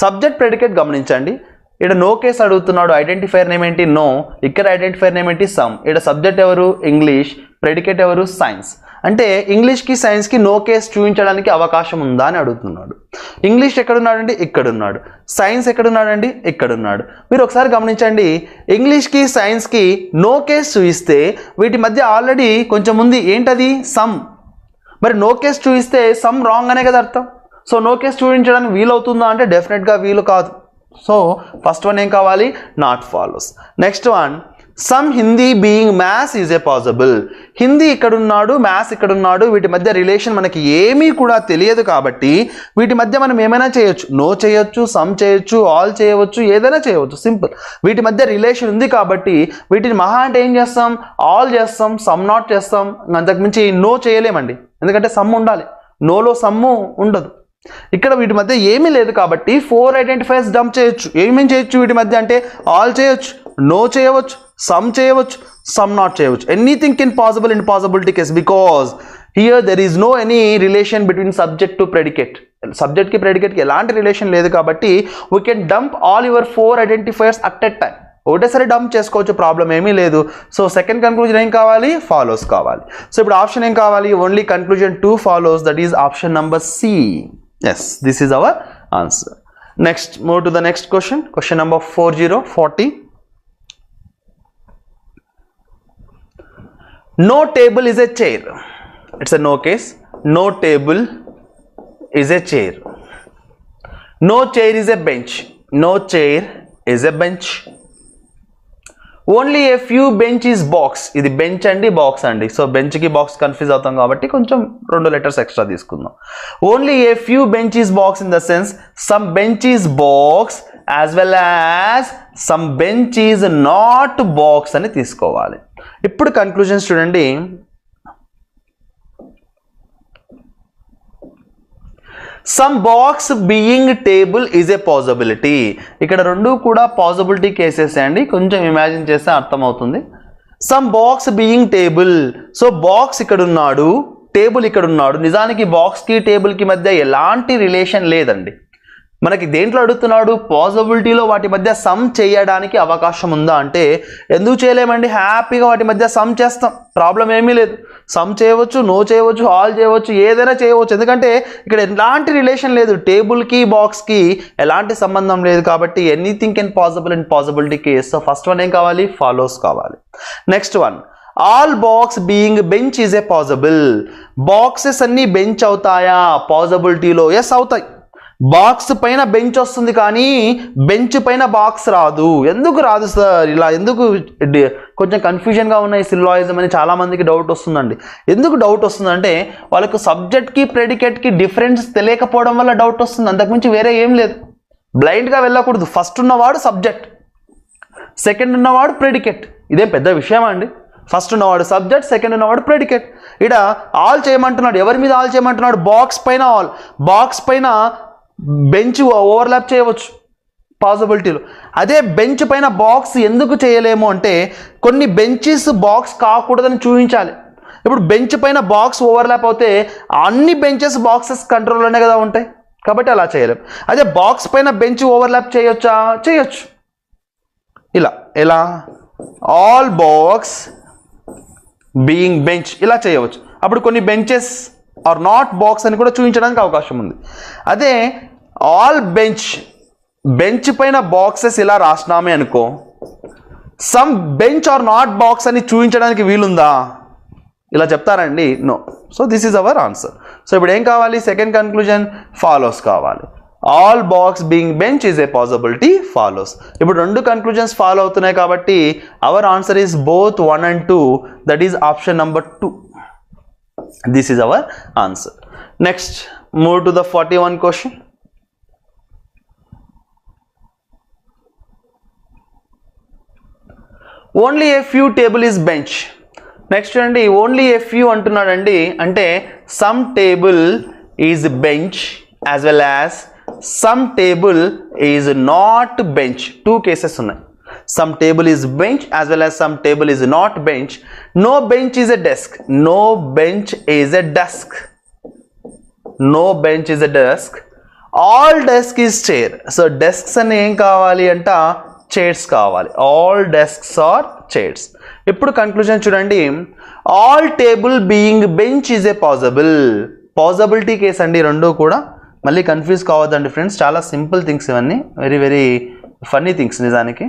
Speaker 1: సబ్జెక్ట్ ప్రెడికేట్ గమనించండి. ఇక్కడ నో కేస్ అడుగుతున్నాడు, ఐడెంటిఫైర్ నేమ్ ఏంటి? నో. ఇక్కడ ఐడెంటిఫైర్ నేమ్ ఏంటి? సమ్. ఇక్కడ సబ్జెక్ట్ ఎవరు? ఇంగ్లీష్. ప్రెడికేట్ ఎవరు? సైన్స్. అంటే ఇంగ్లీష్కి సైన్స్కి నో కేస్ చూపించడానికి అవకాశం ఉందా అని అడుగుతున్నాడు. ఇంగ్లీష్ ఎక్కడున్నాడండి? ఇక్కడున్నాడు. సైన్స్ ఎక్కడున్నాడండి? ఇక్కడున్నాడు. మీరు ఒకసారి గమనించండి, ఇంగ్లీష్కి సైన్స్కి నో కేస్ చూపిస్తే వీటి మధ్య ఆల్రెడీ కొంచెం ఉంది. ఏంటది? సమ్. మరి నో కేస్ చూపిస్తే సమ్ రాంగ్ అనే కదా అర్థం. సో నో కేస్ చూపించడానికి వీలు అవుతుందా అంటే డెఫినెట్గా వీలు కాదు. సో ఫస్ట్ వన్ ఏం కావాలి? Not follows. Next one, some Hindi being maths is a possible. Hindi ఇక్కడున్నాడు, మ్యాథ్స్ ఇక్కడున్నాడు, వీటి మధ్య రిలేషన్ మనకి ఏమీ కూడా తెలియదు కాబట్టి వీటి మధ్య మనం ఏమైనా చేయొచ్చు. నో చేయొచ్చు, సమ్ చేయొచ్చు, ఆల్ చేయవచ్చు, ఏదైనా చేయవచ్చు, సింపుల్. వీటి మధ్య రిలేషన్ ఉంది కాబట్టి వీటిని మహా అంటే ఏం చేస్తాం? ఆల్ చేస్తాం, సమ్ నాట్ చేస్తాం. అంతకుమించి నో చేయలేమండి, ఎందుకంటే సమ్ ఉండాలి. నోలో సమ్ము ఉండదు. ఇక్కడ వీటి మధ్య ఏమీ లేదు కాబట్టి 4 ఐడెంటిఫైర్స్ డంప్ చేయొచ్చు. ఏమేం చేయొచ్చు వీటి మధ్య అంటే? ఆల్ చేయొచ్చు, నో చేయవచ్చు, సమ్ చేయవచ్చు, సమ్ నాట్ చేయవచ్చు. Anything can possible in possibility case because here there is no any relation between subject to predicate. సబ్జెక్ట్కి ప్రెడికేట్కి ఎలాంటి రిలేషన్ లేదు కాబట్టి we can dump all your 4 identifiers at a time. ఒకటేసారి డంప్ చేసుకోవచ్చు, ప్రాబ్లం ఏమీ లేదు. సో సెకండ్ కన్క్లూజన్ ఏం కావాలి? ఫాలోస్ కావాలి. సో ఇప్పుడు ఆప్షన్ ఏం కావాలి? Only conclusion 2 follows, that is option number C. Yes, this is our answer. Next, move to the next question. Question number 40. No table is a chair. It's a no case. No table is a chair. No chair is a bench. No chair is a bench. Only a few bench is box. ఇది బెంచ్ అండి, బాక్స్ అండి. సో బెంచ్కి బాక్స్ కన్ఫ్యూజ్ అవుతాం కాబట్టి కొంచెం 2 లెటర్స్ ఎక్స్ట్రా తీసుకుందాం. Only a few bench is box in the sense some bench is box as well as some bench is not box అని తీసుకోవాలి. ఇప్పుడు కన్క్లూజన్స్ చూడండి. Some box being table is a possibility. ఇక్కడ 2 కూడా పాసిబిలిటీ కేసెస్ అండి, కొంచెం ఇమాజిన్ చేస్తే అర్థమవుతుంది. Some box being table. So box ఇక్కడ ఉన్నాడు, టేబుల్ ఇక్కడ ఉన్నాడు. నిజానికి బాక్స్కి టేబుల్కి మధ్య ఎలాంటి రిలేషన్ లేదండి. మనకి దేంట్లో అడుగుతున్నాడు? పాసిబిలిటీలో వాటి మధ్య సమ్ చేయడానికి అవకాశం ఉందా అంటే ఎందుకు చేయలేమండి, హ్యాపీగా వాటి మధ్య సమ్ చేస్తాం, ప్రాబ్లం ఏమీ లేదు. సమ్ చేయవచ్చు, నో చేయవచ్చు, ఆల్ చేయవచ్చు, ఏదైనా చేయవచ్చు. ఎందుకంటే ఇక్కడ ఎలాంటి రిలేషన్ లేదు, టేబుల్కి బాక్స్కి ఎలాంటి సంబంధం లేదు కాబట్టి anything can possible in possibility case. So first one ఏం కావాలి? ఫాలోస్ కావాలి. Next one, all box being bench is a possible. Boxes అన్నీ బెంచ్ అవుతాయా పాసిబిలిటీలో? ఎస్ అవుతాయి. బాక్స్ పైన బెంచ్ వస్తుంది కానీ బెంచ్ పైన బాక్స్ రాదు. ఎందుకు రాదు సార్? ఇలా ఎందుకు? కొంచెం కన్ఫ్యూజన్గా ఉన్న ఈ సిల్లాయిజం అని చాలామందికి డౌట్ వస్తుందండి. ఎందుకు డౌట్ వస్తుందంటే వాళ్ళకు సబ్జెక్ట్కి ప్రెడికేట్కి డిఫరెన్స్ తెలియకపోవడం వల్ల డౌట్ వస్తుంది, అంతకుమించి వేరే ఏం లేదు. బ్లైండ్గా వెళ్ళకూడదు. ఫస్ట్ ఉన్నవాడు సబ్జెక్ట్, సెకండ్ ఉన్నవాడు ప్రెడికేట్. ఇదేం పెద్ద విషయమా అండి? ఫస్ట్ ఉన్నవాడు సబ్జెక్ట్, సెకండ్ ఉన్నవాడు ప్రెడికేట్. ఇక్కడ ఆల్ చేయమంటున్నాడు. ఎవరి మీద ఆల్ చేయమంటున్నాడు? బాక్స్ పైన ఆల్. బాక్స్ పైన బెంచ్ ఓవర్లాప్ చేయవచ్చు పాసిబిలిటీలో. అదే బెంచ్ పైన బాక్స్ ఎందుకు చేయలేము అంటే కొన్ని బెంచెస్ బాక్స్ కాకూడదని చూపించాలి. ఇప్పుడు బెంచ్ పైన బాక్స్ ఓవర్లాప్ అవుతే అన్ని బెంచెస్ బాక్సెస్ కంట్రోల్లోనే కదా ఉంటాయి, కాబట్టి అలా చేయలేము. అదే బాక్స్ పైన బెంచ్ ఓవర్లాప్ చేయొచ్చా? చేయొచ్చు. ఇలా ఎలా? ఆల్ బాక్స్ బీయింగ్ బెంచ్ ఇలా చేయవచ్చు. అప్పుడు కొన్ని బెంచెస్ ఆర్ నాట్ బాక్స్ అని కూడా చూపించడానికి అవకాశం ఉంది. అదే ఆల్ బెంచ్, బెంచ్ పైన బాక్సెస్ ఇలా రాసినామే అనుకో, some bench are not box అని చూపించడానికి వీలుందా? ఇలా చెప్తారండి? No. So this is our answer. So ఇప్పుడు ఏం కావాలి? సెకండ్ కన్క్లూజన్ ఫాలోస్ కావాలి. All box being bench is a possibility, follows. ఇప్పుడు 2 కన్క్లూజన్స్ ఫాలో అవుతున్నాయి కాబట్టి our answer is both 1 and 2, that is option number 2. This is our answer. Next, move to the 41 question. Only a few table is bench. Next చూడండి, ఓన్లీ ఏ ఫ్యూ అంటున్నాడండి, అంటే some table is bench as well as some table is not bench. 2 cases ఉన్నాయి. Some table is bench as well as some table is not bench. No bench is a desk. No bench is a desk. No bench is a desk. All desk is chair. So desks అని ఏం కావాలి అంట, చైర్స్ కావాలి. All desks are chairs. ఇప్పుడు కన్క్లూజన్ చూడండి, all table being bench is a possible. Possibility case అండి రెండు కూడా. మళ్ళీ కన్ఫ్యూజ్ కావద్దండి ఫ్రెండ్స్, చాలా సింపుల్ థింగ్స్ ఇవన్నీ, వెరీ వెరీ ఫన్నీ థింగ్స్ నిజానికి.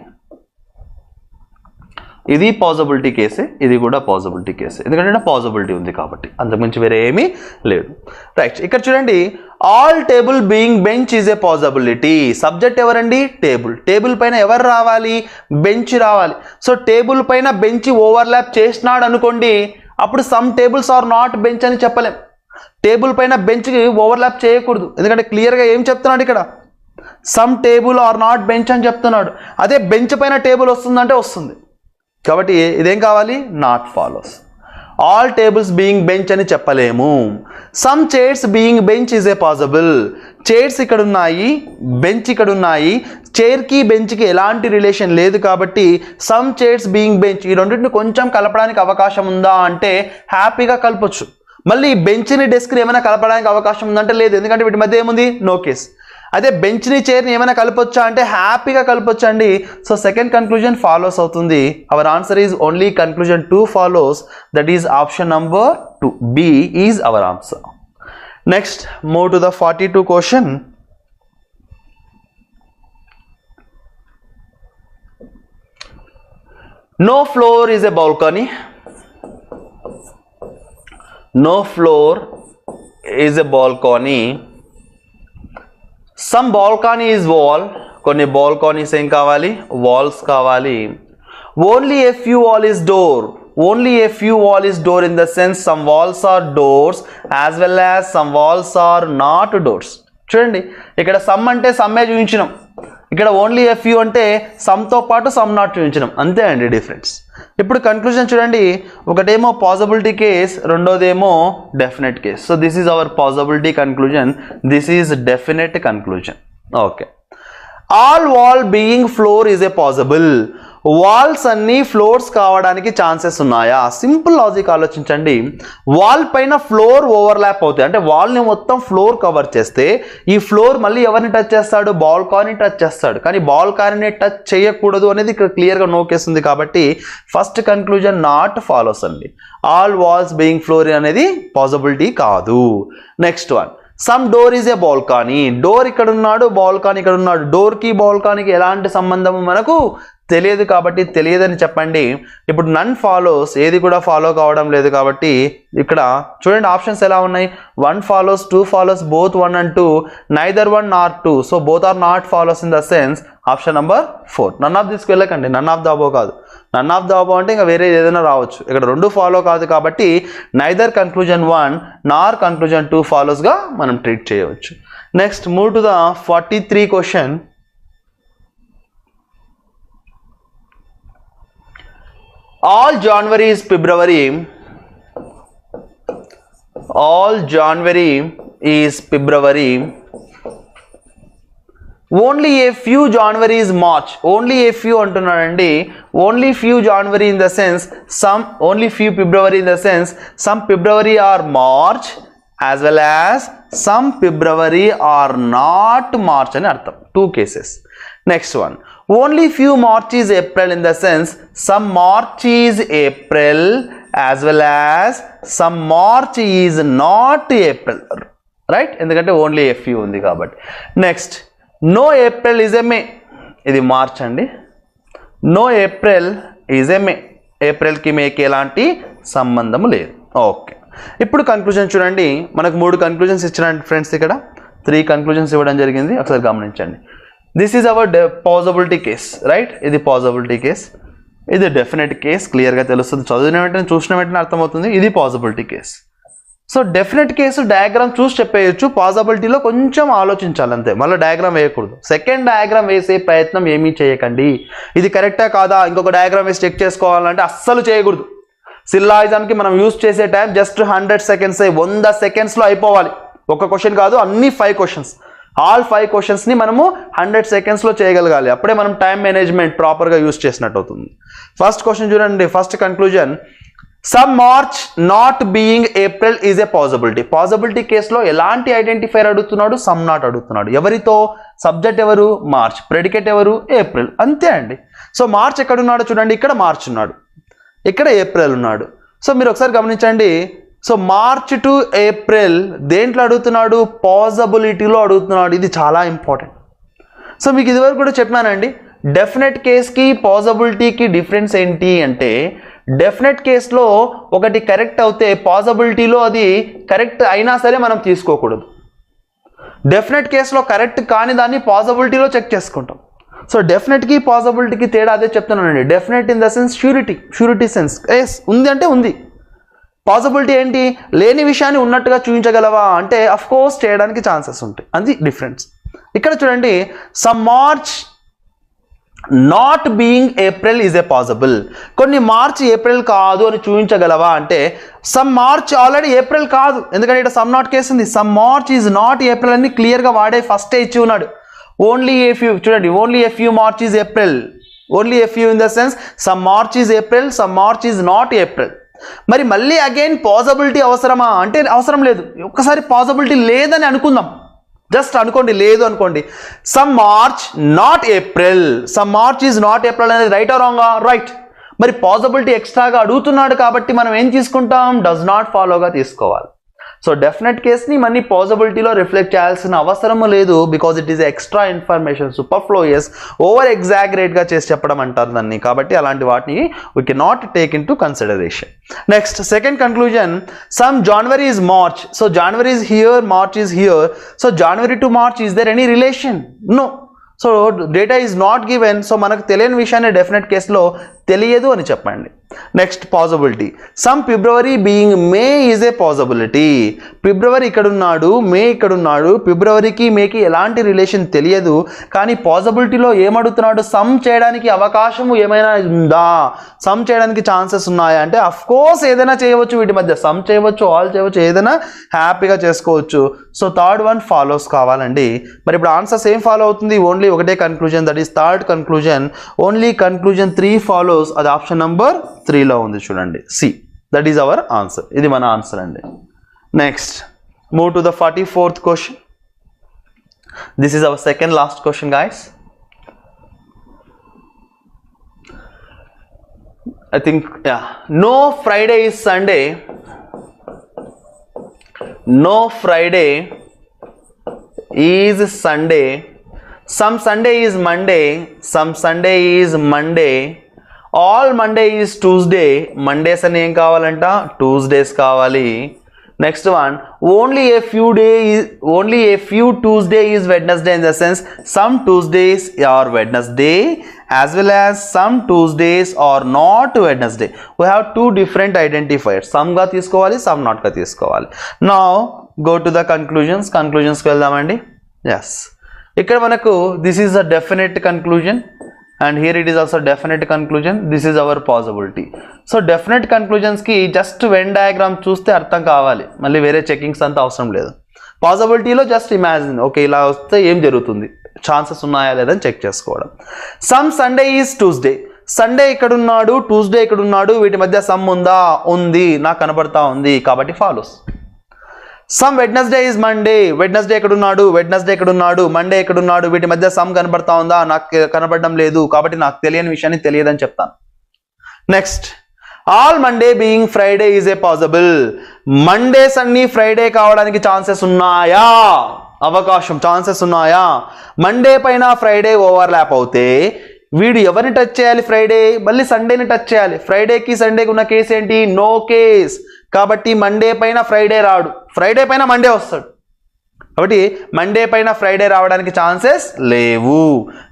Speaker 1: ఇది పాసిబిలిటీ కేసే, ఇది కూడా పాసిబిలిటీ కేసే, ఎందుకంటే పాసిబిలిటీ ఉంది కాబట్టి, అంతకుమించి వేరే ఏమీ లేదు. రైట్, ఇక్కడ చూడండి, all table being bench is a possibility. Subject ఎవరండి, టేబుల్. టేబుల్ పైన ఎవరు రావాలి, బెంచ్ రావాలి. సో టేబుల్ పైన బెంచ్ ఓవర్లాప్ చేసినాడు అనుకోండి, అప్పుడు some tables are not bench అని చెప్పలేం. టేబుల్ పైన బెంచ్కి ఓవర్లాప్ చేయకూడదు, ఎందుకంటే క్లియర్గా ఏం చెప్తున్నాడు ఇక్కడ, some table are not bench అని చెప్తున్నాడు. అదే బెంచ్ పైన టేబుల్ వస్తుందంటే వస్తుంది, కాబట్టి ఇదేం కావాలి, not follows. All tables being bench అని చెప్పలేము. Some chairs being bench is a possible. Chairs ఇక్కడ ఉన్నాయి, బెంచ్ ఇక్కడ ఉన్నాయి. చైర్కి బెంచ్కి ఎలాంటి రిలేషన్ లేదు కాబట్టి సమ్ చైర్స్ బీయింగ్ బెంచ్, ఈ రెండింటిని కొంచెం కలపడానికి అవకాశం ఉందా అంటే హ్యాపీగా కలపొచ్చు. మళ్ళీ బెంచ్ని డెస్క్ని ఏమైనా కలపడానికి అవకాశం ఉందంటే లేదు, ఎందుకంటే వీటి మధ్య ఏముంది, నో కేస్. అదే బెంచ్ని చైర్ని ఏమైనా కలపొచ్చా అంటే హ్యాపీగా కలపొచ్చు అండి. సో సెకండ్ కన్క్లూజన్ ఫాలోస్ అవుతుంది. Hour answer is only conclusion 2 follows, that is option number 2, B is our answer. Next move to the 42 question. No floor is a balcony. No floor is a balcony. Some balcony is wall. కొన్ని balconies ఏం కావాలి, walls కావాలి. Only a few wall is door. Only a few wall is door in the sense some walls are doors as well as some walls are not doors. చూడండి, ఇక్కడ సమ్ అంటే సమ్మే చూపించినాం, ఇక్కడ ఓన్లీ ఎ ఫ్యూ అంటే సమ్తో పాటు సమ్ నాట్ చూపించడం, అంతే అండి డిఫరెన్స్. ఇప్పుడు కన్క్లూజన్ చూడండి, ఒకటేమో పాసిబిలిటీ కేస్, రెండోదేమో definite case. So this is our possibility conclusion, this is definite conclusion. Okay, all wall being floor is a possible. Walls అన్ని ఫ్లోర్స్ కావడానికి ఛాన్సెస్ ఉన్నాయా? సింపుల్ లాజిక్ ఆలోచించండి. వాల్ పైన ఫ్లోర్ ఓవర్లాప్ అవుతాయి, అంటే వాల్ని మొత్తం ఫ్లోర్ కవర్ చేస్తే ఈ ఫ్లోర్ మళ్ళీ ఎవరిని టచ్ చేస్తాడు, బాల్కానీ టచ్ చేస్తాడు. కానీ బాల్కానీని టచ్ చేయకూడదు అనేది ఇక్కడ క్లియర్గా నోకేస్తుంది. కాబట్టి ఫస్ట్ కన్క్లూజన్ నాట్ ఫాలోస్ అండి. ఆల్ వాల్స్ బీయింగ్ ఫ్లోర్ అనేది పాసిబిలిటీ కాదు. Next one, some door is a balcony. Door ఇక్కడ ఉన్నాడు, బాల్కానీ ఇక్కడ ఉన్నాడు. డోర్కి బాల్కానీకి ఎలాంటి సంబంధం మనకు తెలియదు కాబట్టి తెలియదని చెప్పండి. ఇప్పుడు నన్ ఫాలోస్, ఏది కూడా ఫాలో కావడం లేదు కాబట్టి ఇక్కడ చూడండి ఆప్షన్స్ ఎలా ఉన్నాయి. 1 follows, 2 follows, both 1 and 2, neither 1 nor 2. So both are not follows in the sense option number 4. None of దిస్కి వెళ్ళకండి, నన్ ఆఫ్ ద అబో కాదు. నన్ ఆఫ్ ద అబో అంటే ఇంకా వేరే ఏదైనా రావచ్చు, ఇక్కడ 2 ఫాలో కాదు కాబట్టి నైదర్ కన్క్లూజన్ 1 నార్ కన్క్లూజన్ 2 ఫాలోస్గా మనం ట్రీట్ చేయవచ్చు. Next move to the 43 question. All January is February. All January is February. Only a few January is March. Only a few antunnadandi. Only few January in the sense some, only few February in the sense some February are March as well as some February are not March అని అర్థం. 2 cases. Next one, only few March is April in the sense some March is April as well as some March is not April, right? ఎందుకంటే ఓన్లీ a few ఉంది కాబట్టి. Next, no April is a May. ఇది మార్చ్ అండి. no April is a May. ఏప్రిల్కి మేకి ఎలాంటి సంబంధము లేదు. ఓకే, ఇప్పుడు కన్క్లూజన్ చూడండి, మనకు 3 కన్క్లూజన్స్ ఇచ్చిన ఫ్రెండ్స్, ఇక్కడ 3 కన్క్లూజన్స్ ఇవ్వడం జరిగింది, ఒకసారి గమనించండి. This is our possibility case, right? ఇది పాసిబిలిటీ కేస్, ఇది డెఫినెట్ కేస్, క్లియర్గా తెలుస్తుంది, చదివిన వెంటనే చూసిన వెంటనే అర్థమవుతుంది. ఇది possibility case. So definite case diagram చూసి చెప్పేయచ్చు, పాసిబిలిటీలో కొంచెం ఆలోచించాలి అంతే, మళ్ళీ డయాగ్రామ్ వేయకూడదు. సెకండ్ డయాగ్రామ్ వేసే ప్రయత్నం ఏమీ చేయకండి. ఇది కరెక్టా కాదా ఇంకొక డయాగ్రామ్ వేసి చెక్ చేసుకోవాలంటే అస్సలు చేయకూడదు. సిల్లాయిజానికి మనం యూజ్ చేసే టైం జస్ట్ 100 seconds, 100 secondsలో అయిపోవాలి. ఒక క్వశ్చన్ కాదు, అన్ని 5 questions, ఆల్ 5 questions మనము 100 secondsలో చేయగలగాలి. అప్పుడే మనం టైం మేనేజ్మెంట్ ప్రాపర్గా యూజ్ చేసినట్టు అవుతుంది. ఫస్ట్ క్వశ్చన్ చూడండి, first conclusion, some March not being April is a possibility. Possibility కేసులో ఎలాంటి ఐడెంటిఫైర్ అడుగుతున్నాడు? సమ్ నాట్ అడుగుతున్నాడు. ఎవరితో? సబ్జెక్ట్ ఎవరు? మార్చ్. ప్రెడికేట్ ఎవరు? ఏప్రిల్. అంతే అండి. సో మార్చ్ ఎక్కడున్నాడో చూడండి, ఇక్కడ మార్చ్ ఉన్నాడు, ఇక్కడ ఏప్రిల్ ఉన్నాడు. సో మీరు ఒకసారి గమనించండి. సో మార్చ్ టు ఏప్రిల్ దేంట్లో అడుగుతున్నాడు? పాసిబిలిటీలో అడుగుతున్నాడు. ఇది చాలా ఇంపార్టెంట్. సో మీకు ఇదివరకు కూడా చెప్పానండి, డెఫినెట్ కేస్కి పాసిబిలిటీకి డిఫరెన్స్ ఏంటి అంటే, డెఫినెట్ కేస్లో ఒకటి కరెక్ట్ అవుతే పాసిబిలిటీలో అది కరెక్ట్ అయినా సరే మనం తీసుకోకూడదు. డెఫినెట్ కేసులో కరెక్ట్ కాని దాన్ని పాసిబిలిటీలో చెక్ చేసుకుంటాం. సో డెఫినెట్కి పాసిబిలిటీకి తేడా అదే చెప్తున్నానండి. Definite in the sense surety sense, yes ఉంది అంటే ఉంది. పాసిబిలిటీ ఏంటి? లేని విషయాన్ని ఉన్నట్టుగా చూపించగలవా అంటే అఫ్ కోర్స్ చేయడానికి ఛాన్సెస్ ఉంటాయి, అది డిఫరెన్స్. ఇక్కడ చూడండి, some March not being April is a possible. కొన్ని మార్చ్ ఏప్రిల్ కాదు అని చూపించగలవా అంటే సమ్ మార్చ్ ఆల్రెడీ ఏప్రిల్ కాదు, ఎందుకంటే ఇక్కడ సమ్ నాట్ కేసు ఉంది. Some March is not April అని క్లియర్గా వాడే ఫస్టే ఇచ్చి ఉన్నాడు. ఓన్లీ ఏ ఫ్యూ, చూడండి, only a few March is April, only a few in the sense some March is April, some March is not April. మరి మళ్ళీ అగైన్ పాసిబిలిటీ అవసరమా అంటే అవసరం లేదు. ఒక్కసారి పాసిబిలిటీ లేదని అనుకుందాం, జస్ట్ అనుకోండి, లేదు అనుకోండి. Some March not April, some March is not April అనేది రైట్ ఆర్ రాంగా? రైట్. మరి పాసిబిలిటీ ఎక్స్ట్రాగా అడుగుతున్నాడు కాబట్టి మనం ఏం తీసుకుంటాం? డస్ నాట్ ఫాలోగా తీసుకోవాలి. సో డెఫినెట్ కేస్ని మళ్ళీ పాసిబిలిటీలో రిఫ్లెక్ట్ చేయాల్సిన అవసరము లేదు, because it is extra information, superfluous, over ఎగ్జాగరేట్గా చేసి చెప్పడం అంటారు దాన్ని. కాబట్టి అలాంటి వాటిని we can not take into consideration. Next second conclusion, some January is March. So January is here, March is here. So January to March is there any relation? No. So data is not given. సో మనకు తెలియని విషయాన్ని డెఫినెట్ కేసులో తెలియదు అని చెప్పండి. Next possibility, some February being May is a possibility. ఫిబ్రవరి ఇక్కడ ఉన్నాడు, మే ఇక్కడ ఉన్నాడు, ఫిబ్రవరికి మేకి ఎలాంటి రిలేషన్ తెలియదు, కానీ పాసిబిలిటీలో ఏమడుగుతున్నాడు? సమ్ చేయడానికి అవకాశము ఏమైనా ఉందా? సమ్ చేయడానికి ఛాన్సెస్ ఉన్నాయా అంటే అఫ్ కోర్స్ ఏదైనా చేయవచ్చు, వీటి మధ్య సమ్ చేయవచ్చు, ఆల్ చేయవచ్చు, ఏదైనా హ్యాపీగా చేసుకోవచ్చు. సో థర్డ్ వన్ ఫాలోస్ కావాలండి. మరి ఇప్పుడు ఆన్సర్స్ ఏం ఫాలో అవుతుంది? ఓన్లీ ఒకటే conclusion, that is third conclusion. Only conclusion 3 follows, అది ఆప్షన్ నెంబర్ 3లో ఉంది చూడండి, C. That is our answer. ఇది మన ఆన్సర్ అండి. Next move to the 44th question. This is our second last question guys. I think, yeah. No Friday is Sunday. No Friday is Sunday. Some Sunday is Monday. Some Sunday is Monday. All Monday is Tuesday. Mondays అని ఏం కావాలంట? Tuesdays కావాలి. Next one, only a few Tuesday is Wednesday, in the sense some Tuesdays are Wednesday as well as some Tuesdays are not Wednesday. We have two different identifiers, some గా తీసుకోవాలి, some not గా తీసుకోవాలి. Now go to the conclusions. Conclusions కి వెళ్దామండి. Yes, ఇక్కడ మనకు this is a definite conclusion and here it is also definite conclusion. This is our possibility. So definite conclusions ki just Venn diagram చూస్తే అర్థం కావాలి, మళ్ళీ వేరే చెకింగ్స్ అంతా అవసరం లేదు. పాసిబిలిటీలో జస్ట్ ఇమాజిన్, ఓకే ఇలా వస్తే ఏం జరుగుతుంది, ఛాన్సెస్ ఉన్నాయా లేదని చెక్ చేసుకోవడం. Some Sunday is Tuesday. Sunday ఇక్కడ ఉన్నాడు, ట్యూస్డే ఇక్కడ ఉన్నాడు, వీటి మధ్య సమ్ ఉందా? ఉంది, నాకు కనబడతా ఉంది, కాబట్టి follows. Some Wednesday is Monday. Wednesday ఎక్కడ ఉన్నాడు, వెడ్నెస్డే ఎక్కడ ఉన్నాడు, మండే ఎక్కడ ఉన్నాడు, వీటి మధ్య సమ్ కనబడతా ఉందా? నాకు కనబడడం లేదు, కాబట్టి నాకు తెలియని విషయాన్ని తెలియదని చెప్తాను. Next, all Monday being Friday is a possible. Mondays అన్ని ఫ్రైడే కావడానికి ఛాన్సెస్ ఉన్నాయా? అవకాశం, ఛాన్సెస్ ఉన్నాయా? మండే పైన ఫ్రైడే ఓవర్లాప్ అవుతే వీడు ఎవరిని టచ్ చేయాలి? ఫ్రైడే. మళ్ళీ సండేని టచ్ చేయాలి. ఫ్రైడేకి సండేకి ఉన్న కేసు ఏంటి? No case. కాబట్టి మండే పైన ఫ్రైడే రాడు, ఫ్రైడే పైన మండే వస్తాడు. కాబట్టి మండే పైన ఫ్రైడే రావడానికి ఛాన్సెస్ లేవు.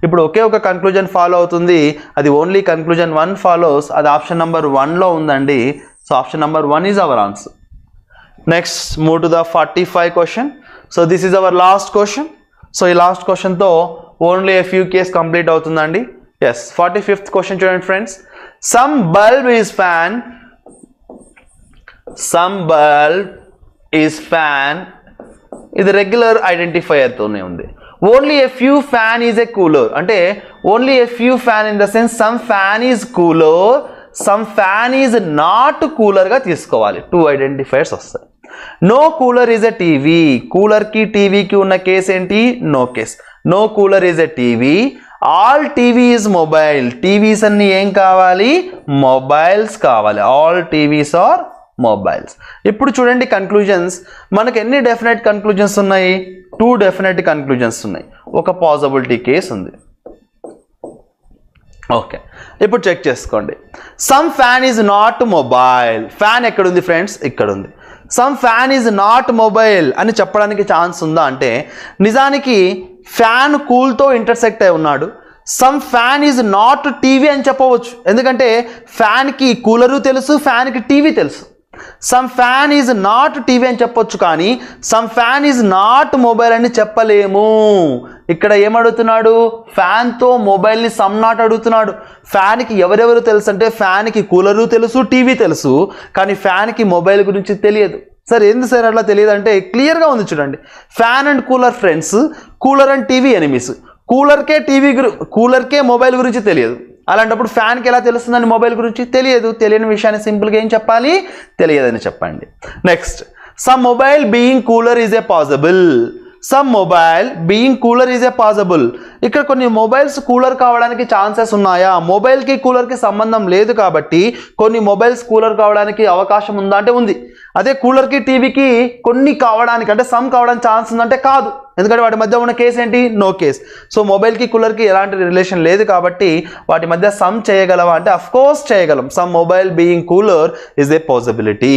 Speaker 1: ఇప్పుడు ఒకే ఒక కన్క్లూజన్ ఫాలో అవుతుంది, అది ఓన్లీ కన్క్లూజన్ 1 ఫాలోస్. అది ఆప్షన్ నెంబర్ 1లో ఉందండి. So option number 1 is our answer. Next move to the 45 question. So this is our last question. So ఈ లాస్ట్ క్వశ్చన్తో only a few case complete అవుతుందండి. ఎస్ 45th క్వశ్చన్ చూడండి friends. Some bulb is fan ఇది రెగ్యులర్ ఐడెంటిఫైయర్తోనే ఉంది. Only a few fan is a cooler అంటే only a few fan in the sense some fan is cooler, some fan is not కూలర్గా తీసుకోవాలి. 2 ఐడెంటిఫైయర్స్ వస్తాయి. No cooler is a TV. కూలర్కి టీవీకి ఉన్న కేస్ ఏంటి? No case. No cooler is a TV. All TV is mobile. TVs అన్ని ఏం కావాలి? మొబైల్స్ కావాలి. All TVs are mobiles. ఇప్పుడు చూడండి కన్క్లూజన్స్. మనకు ఎన్ని డెఫినెట్ కన్క్లూజన్స్ ఉన్నాయి? 2 డెఫినెట్ కన్క్లూజన్స్ ఉన్నాయి. ఒక పాసిబిలిటీ కేస్ ఉంది. ఓకే, ఇప్పుడు చెక్ చేసుకోండి. Some fan is not mobile. Fan ఎక్కడుంది ఫ్రెండ్స్? ఇక్కడ ఉంది. Some fan is not mobile అని చెప్పడానికి ఛాన్స్ ఉందా అంటే నిజానికి ఫ్యాన్ కూల్తో ఇంటర్సెక్ట్ అయి ఉన్నాడు. Some fan is not TV అని చెప్పవచ్చు. ఎందుకంటే ఫ్యాన్కి కూలరు తెలుసు, ఫ్యాన్కి టీవీ తెలుసు. Some fan is not TV అని చెప్పొచ్చు, కానీ some fan is not mobile అని చెప్పలేము. ఇక్కడ ఏమడుగుతున్నాడు? ఫ్యాన్తో మొబైల్ని సమ్ నాట్ అడుగుతున్నాడు. ఫ్యాన్కి ఎవరెవరు తెలుసు అంటే ఫ్యాన్కి కూలరు తెలుసు, టీవీ తెలుసు, కానీ ఫ్యాన్కి మొబైల్ గురించి తెలియదు. సార్ ఎందుకు సార్ అట్లా తెలియదు అంటే క్లియర్గా ఉంది చూడండి. Fan and cooler friends, cooler and TV enemies. కూలర్కే మొబైల్ గురించి తెలియదు. అలాంటప్పుడు ఫ్యాన్కి ఎలా తెలుస్తుందని మొబైల్ గురించి తెలియదు. తెలియని విషయాన్ని సింపుల్గా ఏం చెప్పాలి? తెలియదని చెప్పండి. Next, some mobile being cooler is a possible. Some mobile being cooler is a possible. ఇక్కడ కొన్ని మొబైల్స్ కూలర్ కావడానికి ఛాన్సెస్ ఉన్నాయా? మొబైల్కి కూలర్కి సంబంధం లేదు కాబట్టి కొన్ని మొబైల్స్ కూలర్ కావడానికి అవకాశం ఉందా అంటే ఉంది. అదే కూలర్కి టీవీకి కొన్ని కావడానికి అంటే సమ్ కావడానికి ఛాన్స్ ఉందంటే కాదు. ఎందుకంటే వాటి మధ్య ఉన్న కేసు ఏంటి? No case. సో మొబైల్కి కూలర్కి ఎలాంటి రిలేషన్ లేదు కాబట్టి వాటి మధ్య సమ్ చేయగలవా అంటే అఫ్ కోర్స్ చేయగలం. Some mobile being cooler is a possibility.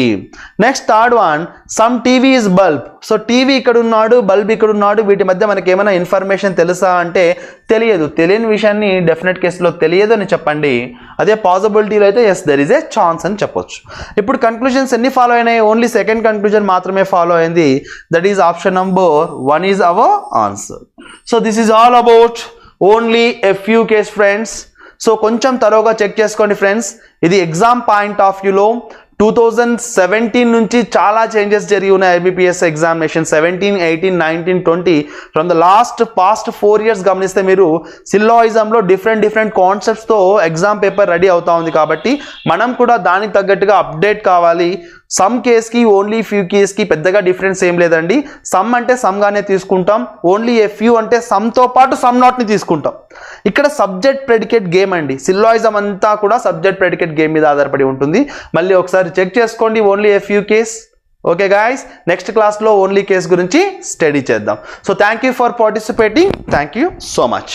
Speaker 1: Next third one, some TV is bulb. So TV ఇక్కడ ఉన్నాడు, బల్బ్ ఇక్కడ ఉన్నాడు, వీటి మధ్య మనకి ఏమైనా ఇన్ఫర్మేషన్ తెలుసా అంటే తెలియదు. తెలియని విషయాన్ని డెఫినెట్ కేసులో తెలియదు అని చెప్పండి. అదే పాసిబిలిటీలో అయితే yes there is a chance అని చెప్పొచ్చు. ఇప్పుడు కన్క్లూజన్స్ ఎన్ని ఫాలో అయినాయి? ఓన్లీ సెకండ్ కన్క్లూజన్ మాత్రమే ఫాలో అయింది. That is option number 1 is our answer. So this is all about only a few case friends. So కొంచెం తరోగా చెక్ చేసుకోండి ఫ్రెండ్స్. ఇది ఎగ్జామ్ పాయింట్ ఆఫ్ వ్యూలో 2017 నుంచి చాలా చేంజెస్ జరిగి ఉన్నాయి. IBPS examination 17, 18, 19, 20 from the past 4 years గమనిస్తే మీరు సిల్లాయిజంలో డిఫరెంట్ కాన్సెప్ట్స్తో ఎగ్జామ్ పేపర్ రెడీ అవుతా ఉంది. కాబట్టి మనం కూడా దానికి తగ్గట్టుగా అప్డేట్ కావాలి. సమ్ కేస్కి ఓన్లీ ఫ్యూ కేస్కి పెద్దగా డిఫరెన్స్ ఏం లేదండి. సమ్ అంటే సమ్గానే తీసుకుంటాం. ఓన్లీ ఏ ఫ్యూ అంటే సమ్తో పాటు సమ్ నాట్ని తీసుకుంటాం. ఇక్కడ సబ్జెక్ట్ ప్రెడికేట్ గేమ్ అండి. సిల్లాయిజం అంతా కూడా సబ్జెక్ట్ ప్రెడికేట్ గేమ్ మీద ఆధారపడి ఉంటుంది. మళ్ళీ ఒకసారి చెక్ చేసుకోండి. Only a few case. Okay guys, next క్లాస్లో ఓన్లీ కేస్ గురించి స్టడీ చేద్దాం. So thank you for participating. Thank you so much.